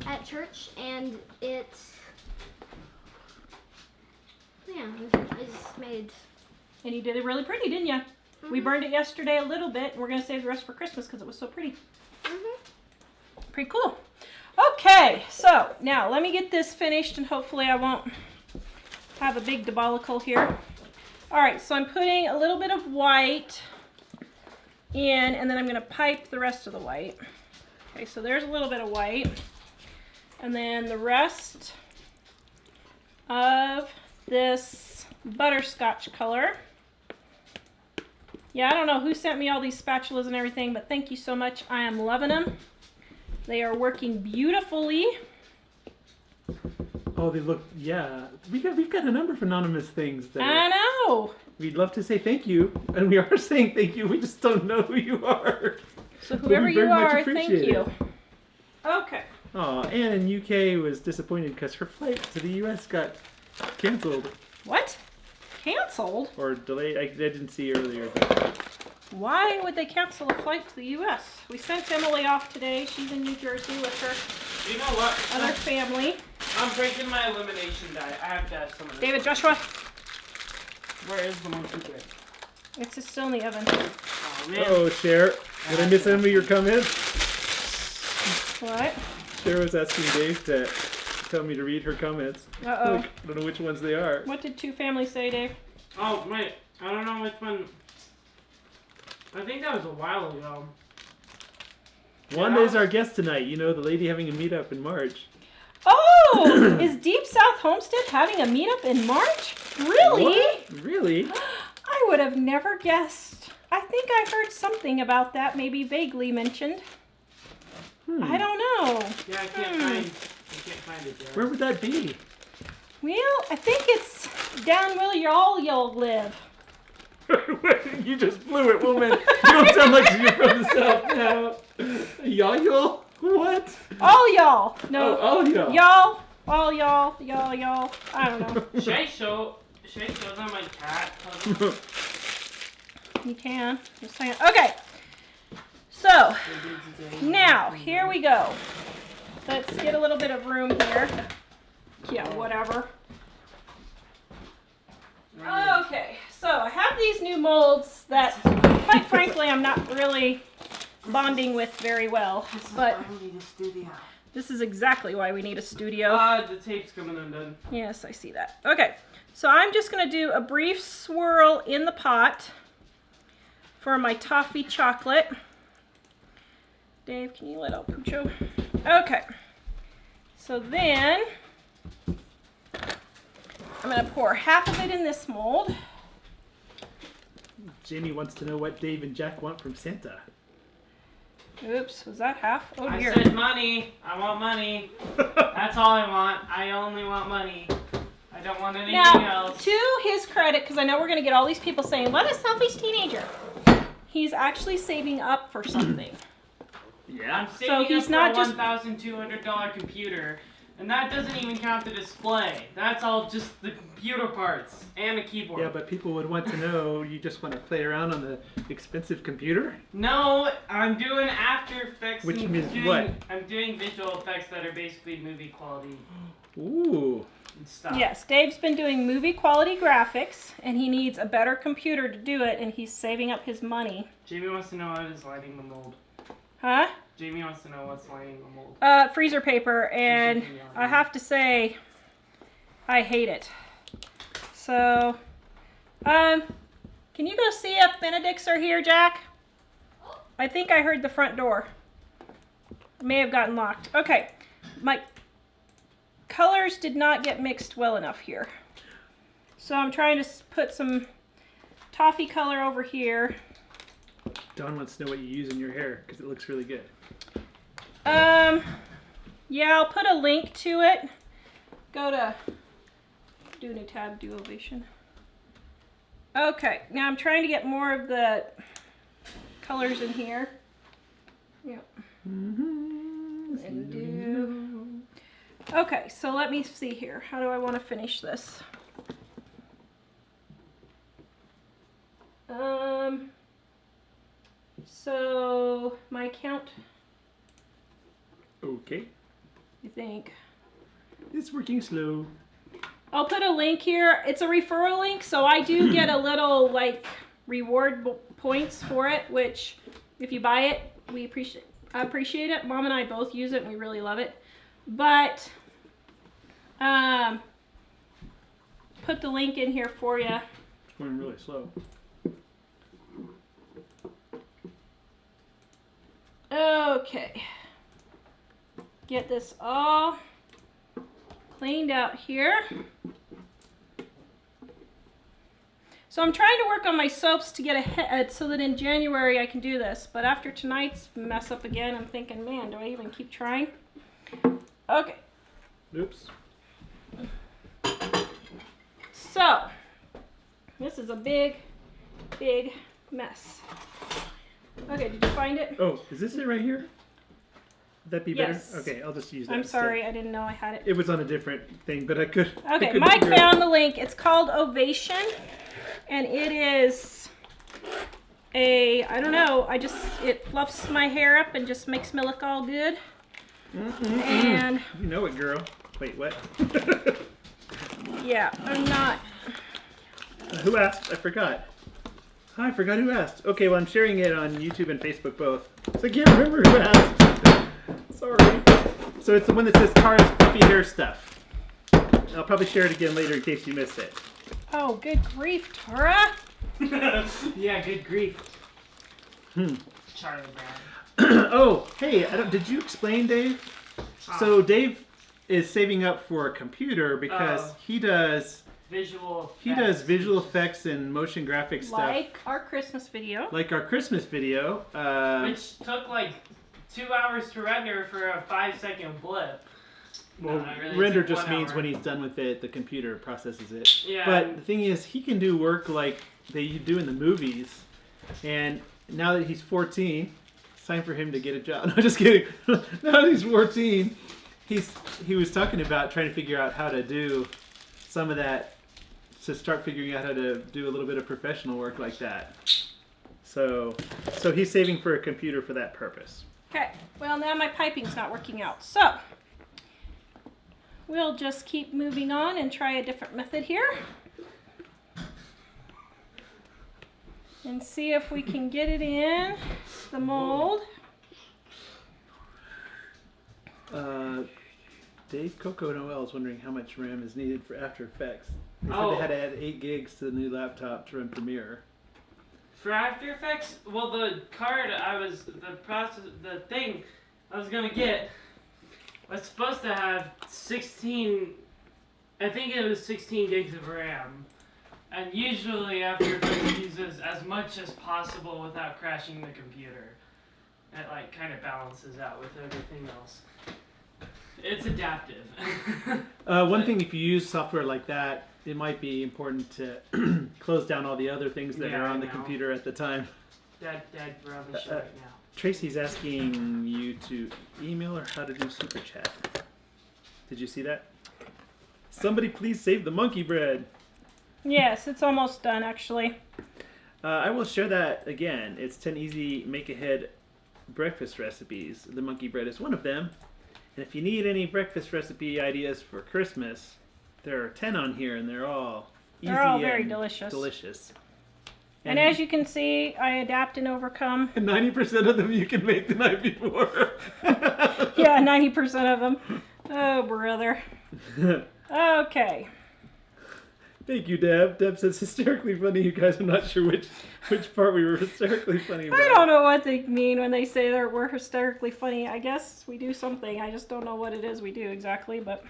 at church, and it's I just made. And you did it really pretty, didn't you? We Mhm. burned it yesterday a little bit, and we're going to save the rest for Christmas because it was so pretty. Mhm. Pretty cool. Okay, so now let me get this finished, and hopefully I won't have a big debacle here. All right, so I'm putting a little bit of white in, and then I'm going to pipe the rest of the white. Okay, so there's a little bit of white. And then the rest of this butterscotch color. Yeah, I don't know who sent me all these spatulas and everything, but thank you so much. I am loving them. They are working beautifully. Oh, they look, yeah. We've got a number of anonymous things that I know. we'd love to say thank you, and we are saying thank you. We just don't know who you are. So But we whoever you very much are, thank appreciate you. it. Okay. Oh, Anne in UK was disappointed because her flight to the US got canceled What? Canceled? or delayed. I didn't see earlier. But Why would they cancel a flight to the U.S.? We sent Emily off today. She's in New Jersey with her You know what? other family. I'm breaking my elimination diet. I have to have some of this. David, Joshua, Where is the monkey bread? it's just still in the oven. Oh, man. oh, Cher, did I miss any of your comments? What? Cher was asking Dave to tell me to read her comments. Uh-oh. Like, I don't know which ones they are. What did two families say, Dave? Oh, wait. I don't know which one. I think that was a while ago. Wanda is our guest tonight. You know, the lady having a meetup in March. Oh! Is Deep South Homestead having a meetup in March? Really? What? Really? I would have never guessed. I think I heard something about that, maybe vaguely mentioned. I don't know. Yeah, I can't find it there. Where would that be? Well, I think it's down where y'all live. You just blew it, woman. You don't sound like you're from the South now. Y'all? What? All y'all. No. Oh, all y'all. Y'all. All y'all. I don't know. Should I show them my cat? You can. Just saying. Okay. So, now, here we go. Let's get a little bit of room here. Yeah, whatever. Okay, so I have these new molds that, quite frankly, I'm not really bonding with very well. This is But why we need a studio. this is exactly why we need a studio. The tape's coming undone. Yes, I see that. Okay, so I'm just going to do a brief swirl in the pot for my toffee chocolate. Dave, can you let out Pucho? Okay, so then I'm going to pour half of it in this mold. Jamie wants to know what Dave and Jack want from Santa. Oops, was that half? Oh I dear. said money. I want money. That's all I want. I only want money. I don't want anything Now, else. to his credit, because I know we're going to get all these people saying, what a selfish teenager. He's actually saving up for something. Yeah. I'm saving So he's up not for a just- $1,200 computer, and that doesn't even count the display. That's all just the computer parts and a keyboard. Yeah, but people would want to know you just want to play around on the expensive computer? No, I'm doing After Effects. Which and means doing, what? I'm doing visual effects that are basically movie quality Ooh. and stuff. Yes, Dave's been doing movie quality graphics, and he needs a better computer to do it, and he's saving up his money. Jamie wants to know what is lining the mold. Huh? Jamie wants to know what's lining the mold. Freezer paper, and I have to say, I hate it. So, can you go see if Benedicts are here, Jack? I think I heard the front door. May have gotten locked. Okay, my colors did not get mixed well enough here. So I'm trying to put some toffee color over here. Dawn wants to know what you use in your hair because it looks really good. Yeah, I'll put a link to it. Go to, do a new tab, do ovation. Okay, now I'm trying to get more of the colors in here. Yep. And do. Okay, so let me see here. How do I want to finish this? So my count, Okay. you think? It's working slow. I'll put a link here. It's a referral link, so I do get a little like reward points for it, which if you buy it, we appreciate it. Mom and I both use it and we really love it. But put the link in here for you. It's going really slow. Okay. Get this all cleaned out here. So I'm trying to work on my soaps to get ahead so that in January I can do this. But after tonight's mess up again, I'm thinking, man, do I even keep trying? Okay. Oops. So, this is a big, big mess. Okay, did you find it? Oh, is this it right here? Would that be Yes. better? Okay, I'll just use that. I'm instead. sorry, I didn't know I had it. It was on a different thing, but I could. I Okay, couldn't Mike figure out- found the link. It's called Ovation, and it is I don't know, it fluffs my hair up and just makes me look all good. And You know it, girl. Wait, what? yeah, I'm not. Who asked? I forgot. I forgot who asked. Okay, well, I'm sharing it on YouTube and Facebook both. So I can't remember who asked. Sorry. So it's the one that says Tara's fluffy hair stuff. I'll probably share it again later in case you missed it. Oh, good grief, Tara. Yeah, good grief. Charlie Brown. Oh, hey, did you explain, Dave? So Dave is saving up for a computer because he does visual effects and motion graphic stuff. Like our Christmas video. Like our Christmas video. Which took like 2 hours to render for a 5-second blip. Well, No, it really render took just 1 means hour. when he's done with it, the computer processes it. Yeah. But the thing is, he can do work like they do in the movies. And now that he's 14, it's time for him to get a job. No, just kidding. Now that he's 14, he was talking about trying to figure out how to do some of that, to start figuring out how to do a little bit of professional work like that. So he's saving for a computer for that purpose. Okay, well now my piping's not working out. So, we'll just keep moving on and try a different method here. And see if we can get it in the mold. Dave Coco Noel is wondering how much RAM is needed for After Effects. They said Oh. they had to add 8 gigs to the new laptop to run Premiere. For After Effects, well, the card the thing I was gonna get was supposed to have 16. I think it was 16 gigs of RAM. And usually After Effects uses as much as possible without crashing the computer. It like kind of balances out with everything else. It's adaptive. One thing, if you use software like that, it might be important to close down all the other things that are on the computer at the time. Dad, we're on the show right now. Tracy's asking you to email her how to do super chat. Did you see that? Somebody please save the monkey bread. Yes, it's almost done actually. I will share that again. It's 10 easy make-ahead breakfast recipes. The monkey bread is one of them. And if you need any breakfast recipe ideas for Christmas, there are 10 on here, and they're all easy very and delicious. And as you can see, I adapt and overcome. 90% of them you can make the night before. Yeah, 90% of them. Oh, brother. Okay. Thank you, Deb. Deb says, hysterically funny. You guys are not sure which part we were hysterically funny about. I don't know what they mean when they say that we're hysterically funny. I guess we do something. I just don't know what it is we do exactly, but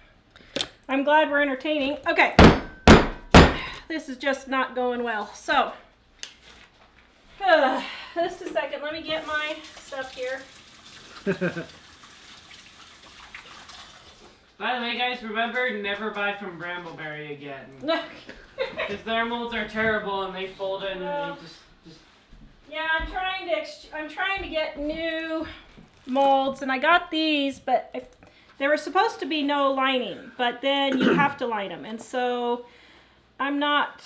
I'm glad we're entertaining. Okay. This is just not going well. So, just a second. Let me get my stuff here. By the way, guys, remember, never buy from Brambleberry again. Because their molds are terrible and they fold in and they just... Yeah, I'm trying to get new molds, and I got these, but there was supposed to be no lining, but then you have to line them, and so I'm not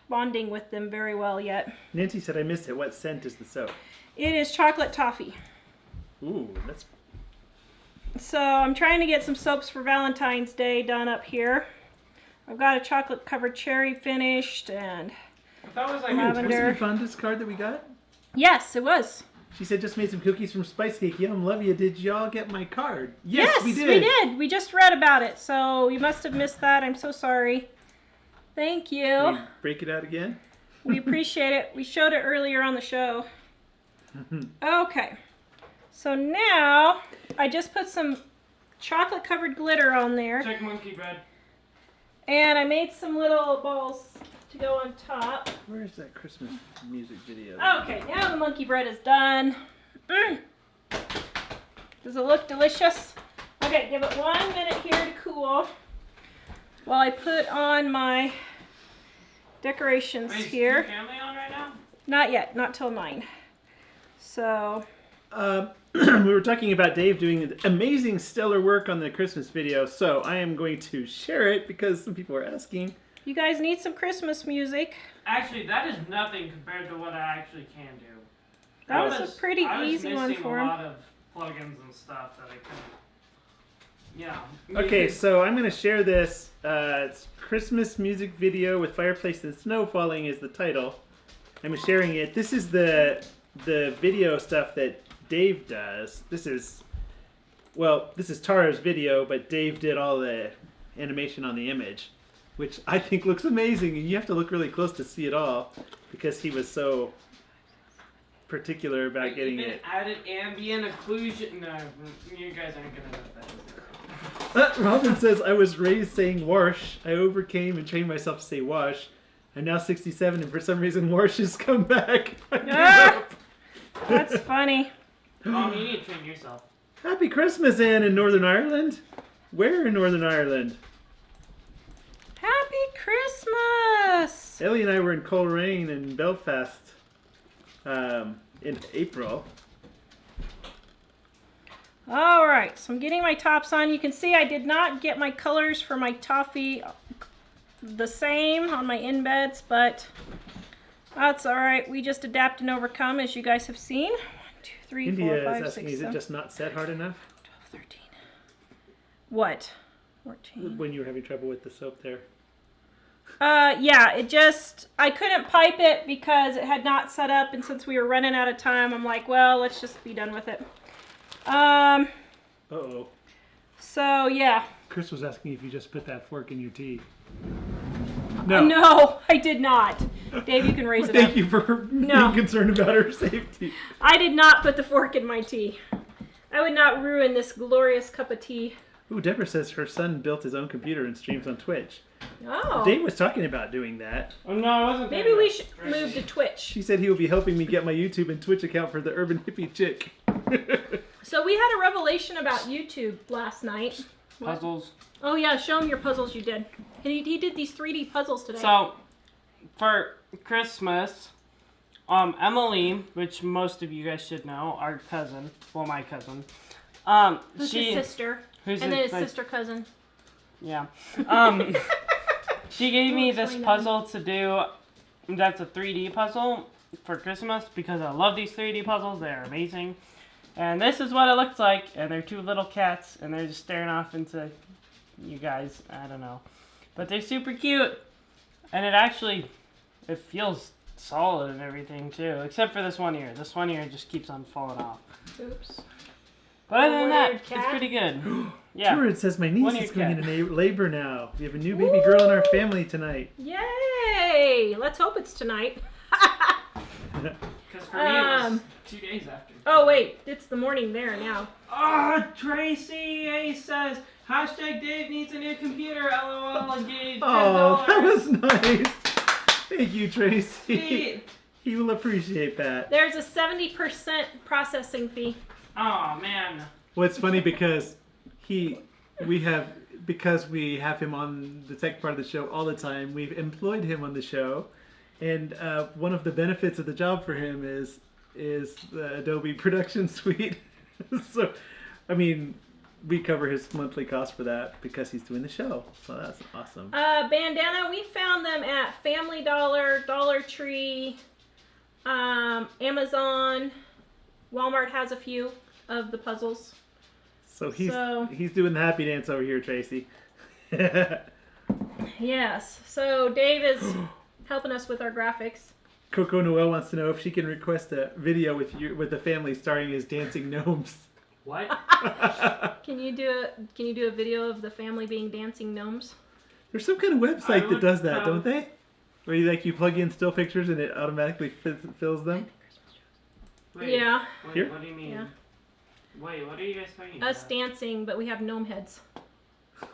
bonding with them very well yet. Nancy said, I missed it. What scent is the soap? It is chocolate toffee. Ooh, that's... So I'm trying to get some soaps for Valentine's Day done up here. I've got a chocolate covered cherry finished, and That was like lavender. Was it fun, this card that we got? Yes, it was. She said, just made some cookies from Spice Cake. Yum, love you. Did y'all get my card? Yes, we did. We did. We just read about it, so you must have missed that. I'm so sorry. Thank you. Can we break it out again? We appreciate it. We showed it earlier on the show. Okay. So now, I just put some chocolate covered glitter on there. Check monkey bread. And I made some little balls to go on top. Where's that Christmas music video? Okay, now the monkey bread is done. Does it look delicious? Okay, give it 1 minute here to cool while I put on my decorations Wait, here. Is your family on right now? Not yet, not till 9. So, We were talking about Dave doing amazing, stellar work on the Christmas video, so I am going to share it because some people are asking. you guys need some Christmas music. Actually, that is nothing compared to what I actually can do. That was a pretty easy one for I was him. missing a lot of plugins and stuff that I couldn't. Yeah. Okay, so I'm going to share this. It's Christmas music video with Fireplace and Snow Falling is the title. I'm sharing it. This is the video stuff that Dave does. This is Tara's video, but Dave did all the animation on the image, which I think looks amazing, and you have to look really close to see it all because he was so particular about getting even it. added ambient occlusion. No, you guys aren't gonna know what that is. Robin says, I was raised saying wash. I overcame and trained myself to say wash. I'm now 67, and for some reason, wash has come back. Ah! That's funny. Mom, you need to train yourself. Happy Christmas, Anne, in Northern Ireland. Where in Northern Ireland? Happy Christmas! Ellie and I were in Coleraine in Belfast in April. Alright, so I'm getting my tops on. You can see I did not get my colors for my toffee the same on my embeds, but that's alright. We just adapt and overcome, as you guys have seen. 1, 2, 3, India 4, 5, is asking, 6, is 7, it just not set hard enough? 12, 13. What? 14. When you were having trouble with the soap there. Yeah, I couldn't pipe it because it had not set up, and since we were running out of time, I'm like, well, let's just be done with it. Uh-oh. So yeah. Chris was asking if you just put that fork in your tea. No, I did not. Dave, you can raise it up. Thank you for being concerned about her safety. I did not put the fork in my tea. I would not ruin this glorious cup of tea. Ooh, Deborah says her son built his own computer and streams on Twitch. Oh. Dave was talking about doing that. Oh no, I wasn't. Maybe we should move to Twitch. She said he will be helping me get my YouTube and Twitch account for the Urban Hippie Chick. So we had a revelation about YouTube last night. Puzzles. Oh yeah, show him your puzzles you did. He did these 3D puzzles today. So, for Christmas, Emily, which most of you guys should know, our cousin, well, my cousin, who's his sister, who's and then his like, sister cousin. Yeah. She gave me this puzzle to do. That's a 3D puzzle for Christmas because I love these 3D puzzles. They're amazing. And this is what it looks like. And they're two little cats, and they're just staring off into you guys. I don't know. But they're super cute. And it feels solid and everything too. Except for this one ear. This one ear just keeps on falling off. Oops. But other than that, cat? it's pretty good. Yeah. Tawra says my niece One-eared is going cat. into labor now. We have a new baby girl in our family tonight. Yay! Let's hope it's tonight. Because for me, it was 2 days after. Oh wait, it's the morning there now. Oh, Tracy A says, hashtag Dave needs a new computer, LOL, and gave $10. Oh, that was nice. Thank you, Tracy. Sweet. He will appreciate that. There's a 70% processing fee. Oh, man. Well, it's funny because we have him on the tech part of the show all the time. We've employed him on the show, and one of the benefits of the job for him is the Adobe Production Suite. So, I mean, we cover his monthly cost for that because he's doing the show. So that's awesome. Bandana, we found them at Family Dollar, Dollar Tree, Amazon, Walmart has a few of the puzzles. So he's doing the happy dance over here, Tracy. Yes. So Dave is helping us with our graphics. Coco Noel wants to know if she can request a video with the family starring as dancing gnomes. What? Can you do a video of the family being dancing gnomes? There's some kind of website that does that, don't they? Where you plug in still pictures and it automatically fills them. Wait, Yeah. Here? What do you mean? Yeah. Wait, what are you guys talking Us about? dancing, but we have gnome heads.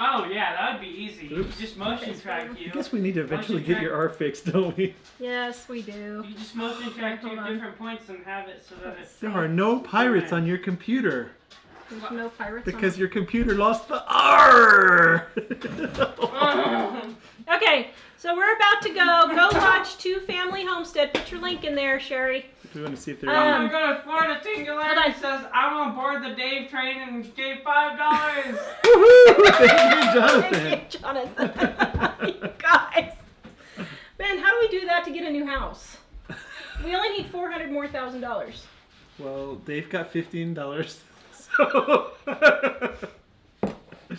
Oh, yeah, that would be easy. Oops. Just motion track you. I guess we need to eventually get your R fixed, don't we? Yes, we do. You just motion track Hold to on. different points and have it so that it's... There are no pirates on your computer There's no pirates because on your computer lost the R. Okay, so we're about to go watch Two Family Homestead. Put your link in there, Sherry. We want to see if they're. I'm gonna go to Florida Singularity. Hold on. Says I'm on board the Dave train and gave $5. Woohoo! Thank you, Jonathan. Thank you, Jonathan. You guys. Man, how do we do that to get a new house? We only need $400 more thousand. Well, Dave got $15. So.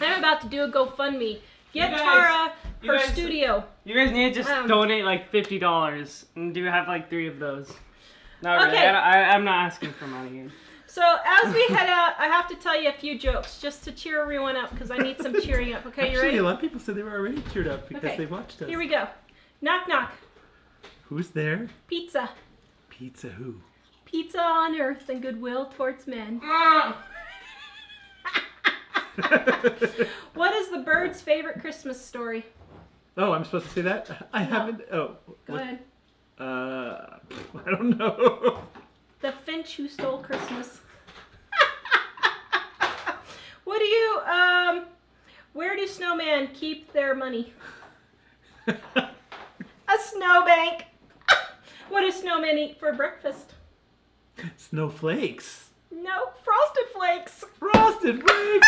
I'm about to do a GoFundMe. Get You guys- Tara you her guys- studio. You guys need to just donate like $50 and do have like 3 of those. Not really. Okay. I'm not asking for money. So as we head out, I have to tell you a few jokes just to cheer everyone up because I need some cheering up. Okay, you Actually, ready? a lot of people said they were already cheered up because Okay. they watched us. Here we go. Knock knock. Who's there? Pizza. Pizza who? Pizza on earth and goodwill towards men. What is the bird's favorite Christmas story? Oh, I'm supposed to say that? I haven't. Oh. Go what- ahead. I don't know. The Finch Who Stole Christmas. What do you, where do snowmen keep their money? A snowbank. What do snowmen eat for breakfast? Snowflakes. No, frosted flakes. Frosted flakes.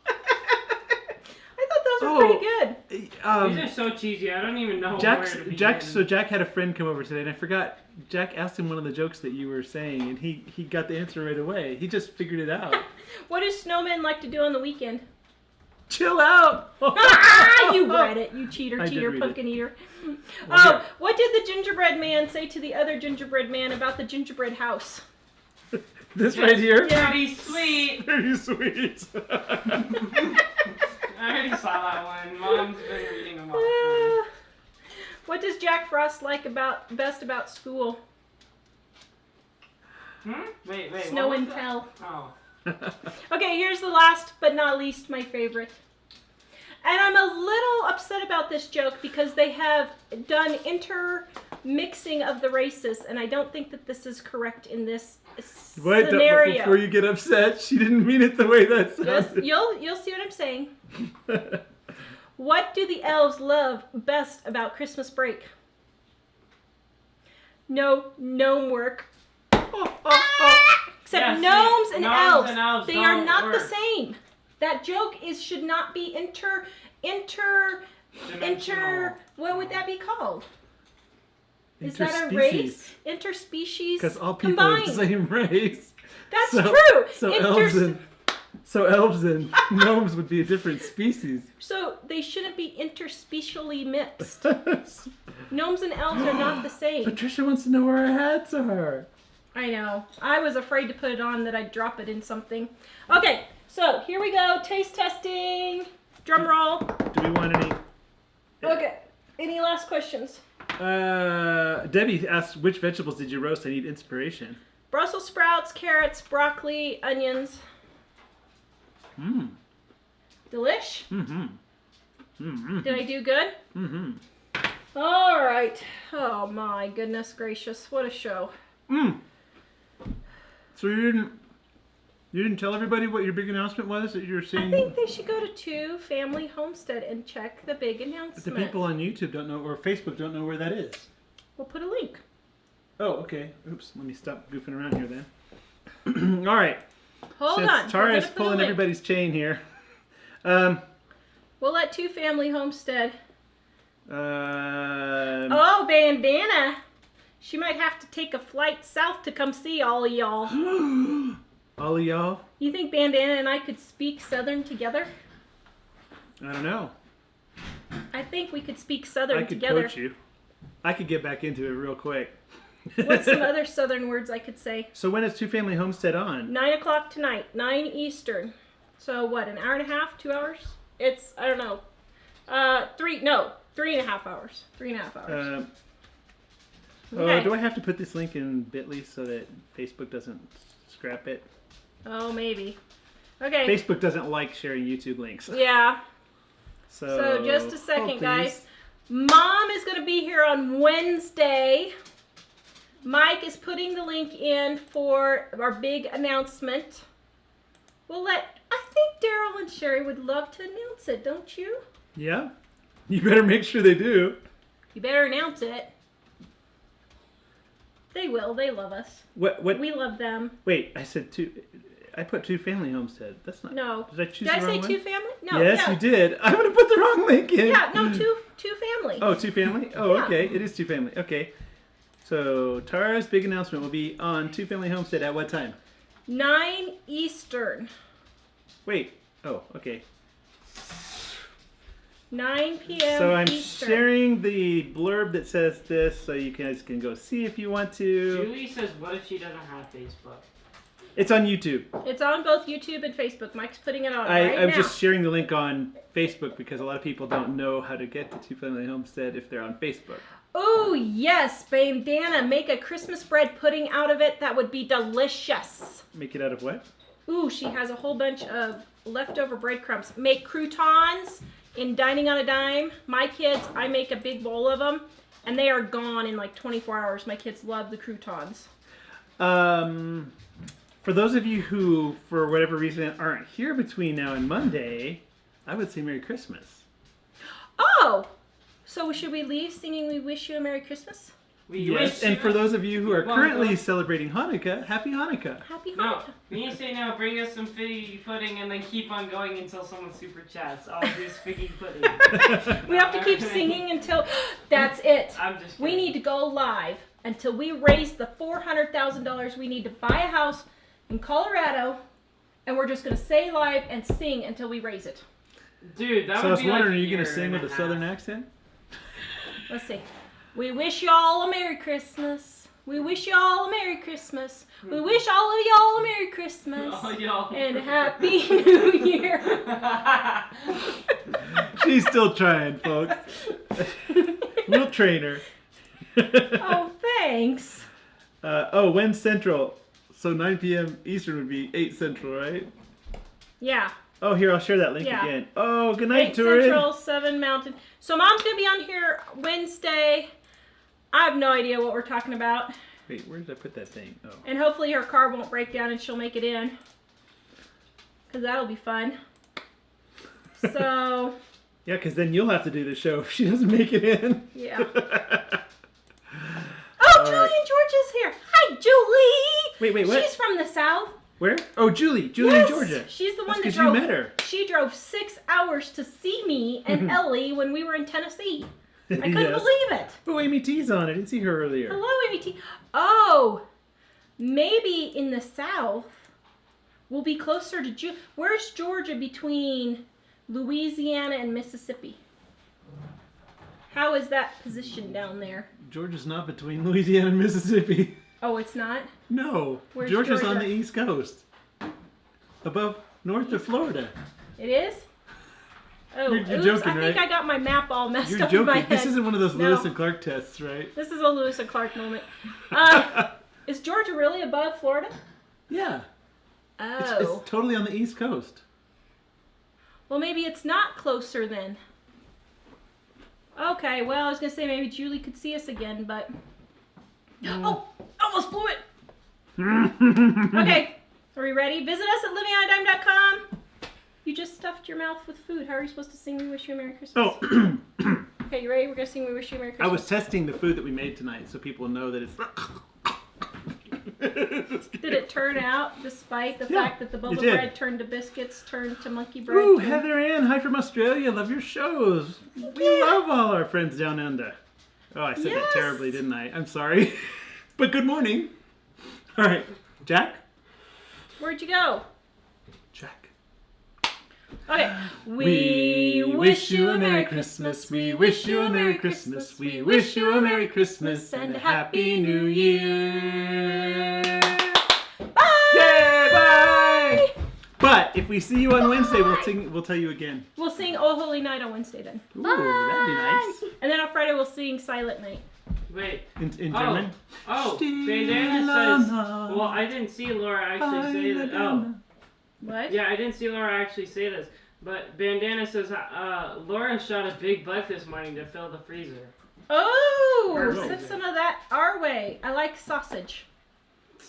I thought those were pretty good. These are so cheesy. I don't even know where to begin. So Jack had a friend come over today, and I forgot. Jack asked him one of the jokes that you were saying, and he got the answer right away. He just figured it out. What do snowmen like to do on the weekend? Chill out. You read it, you cheater, I did cheater, read pumpkin eater. Well, Oh, here. what did the gingerbread man say to the other gingerbread man about the gingerbread house? This right here? Pretty sweet. Pretty sweet. I already saw that one. Mom's been reading them all. What does Jack Frost like best about school? Wait. Snow what was and that? tell. Oh. Okay, here's the last but not least, my favorite. And I'm a little upset about this joke because they have done intermixing of the races, and I don't think that this is correct in this Wait, scenario. before you get upset, she didn't mean it the way that Just, sounded. you'll see what I'm saying. What do the elves love best about Christmas break? No gnome work. Except Yeah, see, gnomes and elves. They are don't not the work. same. That joke should not be Dimensional. what would that be called? Is that a Interspecies. race? Interspecies Because all people combined. are the same race. That's So- true. So elves and gnomes would be a different species. So they shouldn't be interspecially mixed. Gnomes and elves are not the same. Patricia wants to know where our hats are. I know. I was afraid to put it on that I'd drop it in something. Okay, so here we go. Taste testing. Drum roll. Do we want any? Okay. Any last questions? Debbie asked, which vegetables did you roast? I need inspiration. Brussels sprouts, carrots, broccoli, onions. Mmm. Delish? Mm-hmm. Mm-hmm. Did I do good? Mm-hmm. All right. Oh my goodness gracious. What a show. So you didn't tell everybody what your big announcement was that you're I seeing? think they should go to 2 Family Homestead and check the big announcement. But the people on YouTube don't know, or Facebook don't know where that is. We'll put a link. Oh, okay. Oops. Let me stop goofing around here then. All right. Hold Since on. Tara We're is gonna put a pulling link. everybody's chain here. We'll let 2 Family Homestead. Oh. Oh, Bandana. She might have to take a flight south to come see all of y'all. All of y'all? You think Bandana and I could speak Southern together? I don't know. I think we could speak Southern I could together. coach you. I could get back into it real quick. What's some other Southern words I could say? So when is 2 Family Homestead on? 9 o'clock tonight, 9 Eastern. So what, an hour and a half, 2 hours? It's, I don't know. 3.5 hours. 3.5 hours. Okay. Do I have to put this link in Bitly so that Facebook doesn't scrap it? Oh, maybe. Okay. Facebook doesn't like sharing YouTube links. Yeah. So So just a second, hold, please. guys. Mom is going to be here on Wednesday. Mike is putting the link in for our big announcement. I think Daryl and Sherry would love to announce it, don't you? Yeah. You better make sure they do. You better announce it. They will. They love us. What? We love them. Wait, I said 2. I put 2 Family Homestead. That's not. No. Did I choose Did I the say wrong 2 one? family? No. Yes, yeah. you did. I'm gonna put the wrong link in. Yeah, no, two family. Oh, 2 Family? Oh, Yeah. okay. It is 2 Family. Okay. So Tara's big announcement will be on 2 Family Homestead at what time? 9 Eastern. Wait. Oh, okay. 9 p.m. So I'm Eastern. sharing the blurb that says this, so you guys can go see if you want to. Julie says, what if she doesn't have Facebook? It's on YouTube. It's on both YouTube and Facebook. Mike's putting it on right I'm now. just sharing the link on Facebook because a lot of people don't know how to get to 2 Family Homestead if they're on Facebook. Oh, yes, Bandana. Make a Christmas bread pudding out of it. That would be delicious. Make it out of what? Ooh, she has a whole bunch of leftover breadcrumbs. Make croutons in Dining on a Dime. My kids, I make a big bowl of them, and they are gone in like 24 hours. My kids love the croutons. For those of you who, for whatever reason, aren't here between now and Monday, I would say Merry Christmas. Oh! So should we leave singing We Wish You a Merry Christmas? We Yes, wish and you- for those of you who are Well, currently well- celebrating Hanukkah, Happy Hanukkah. Happy No, Hanukkah. we need to say now, bring us some figgy pudding and then keep on going until someone super chats. I'll do figgy pudding. We have to keep singing until... That's it. I'm just We kidding. need to go live until we raise the $400,000 we need to buy a house in Colorado, and we're just going to stay live and sing until we raise it. Dude, that So I would was be like wondering, are a you going to year sing and with a half. southern accent? Let's see. We wish y'all a Merry Christmas. We wish y'all a Merry Christmas. We wish all of y'all a Merry Christmas. Oh, y'all. And a Happy New Year. She's still trying, folks. We'll train her. Oh, thanks. When Central. So 9 p.m. Eastern would be 8 Central, right? Yeah. Oh, here, I'll share that link Yeah. again. Oh, good night, 8 Turin. Central, 7 Mountain. So Mom's going to be on here Wednesday. I have no idea what we're talking about. Wait, where did I put that thing? Oh. And hopefully her car won't break down and she'll make it in. Because that'll be fun. So, Yeah, because then you'll have to do the show if she doesn't make it in. yeah. Oh, All Julie right. and George is here. Hi, Julie. Wait, what? She's from the South. Where? Oh, Julie in Yes, Georgia. She's the one that That's 'cause drove. you met her. She drove 6 hours to see me and Ellie when we were in Tennessee. I couldn't Yes. believe it. Oh, Amy T's on. I didn't see her earlier. Hello, Amy T. Oh, maybe in the South we'll be closer to Where's Georgia between Louisiana and Mississippi? How is that position down there? Georgia's not between Louisiana and Mississippi. Oh, it's not? No. Where's Georgia's on Georgia? the East Coast. Above, north of Florida. It is? Oh, You're oops, joking, I think right? I got my map all messed You're up in my joking. head. This isn't one of those No. Lewis and Clark tests, right? This is a Lewis and Clark moment. Is Georgia really above Florida? Yeah. Oh. It's totally on the East Coast. Well, maybe it's not closer then. Okay, well, I was going to say maybe Julie could see us again, but... Oh, almost blew it! Okay, are we ready? Visit us at livingonadime.com. You just stuffed your mouth with food. How are you supposed to sing We Wish You a Merry Christmas? Oh, Okay, you ready? We're going to sing We Wish You a Merry I Christmas. was testing the food that we made tonight so people know that it's... Did it turn out, despite the Yeah, fact that the bubble it did. bread turned to biscuits, turned to monkey bread? Ooh, turned- Heather Ann, hi from Australia. Love your shows. We love all our friends down under. Oh, I said that Yes. terribly, didn't I? I'm sorry. But good morning. All right, Jack? Where'd you go? Jack. Okay. We wish you a Merry Christmas. We wish you a Merry Christmas. We wish you a Merry Christmas and a Happy New Year. Bye. Yay, bye! But if we see you on Wednesday, we'll tell you again. We'll sing Oh Holy Night on Wednesday then. Ooh, that'd be nice. And then on Friday we'll sing Silent Night. Wait. In Oh. German? Oh, Bandana says. Well, I didn't see Laura actually say that. Oh, What? yeah, I didn't see Laura actually say this. But Bandana says Laura shot a big butt this morning to fill the freezer. Oh, Perfect. send some of that our way. I like sausage.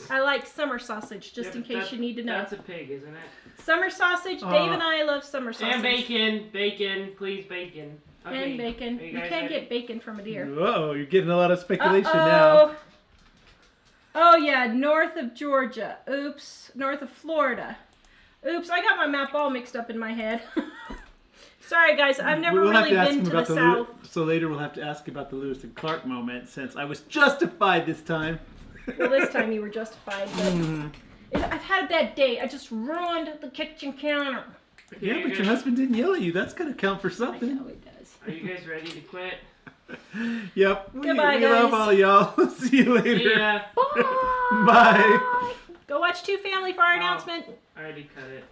I like summer sausage, just Yeah, in case you need to know. That's a pig, isn't it? Summer sausage. Dave and I love summer sausage. And bacon, bacon, please bacon. Okay. And bacon. Are You guys can't ready? get bacon from a deer. Uh-oh, you're getting a lot of speculation now. Uh-oh. Oh yeah, north of Georgia. Oops. North of Florida. Oops, I got my map all mixed up in my head. Sorry guys, I've never We'll have really to ask been him to about the the South. So later we'll have to ask about the Lewis and Clark moment since I was justified this time. Well, this time you were justified, but I've had a bad day. I just ruined the kitchen counter. Okay, Yeah, you but guys- your husband didn't yell at you. That's gonna count for I something. know it does. Are you guys ready to quit? Yep. Goodbye, we love guys. all y'all. See you later. See ya. Bye. Go watch Two Family for our Oh. announcement. I already cut it.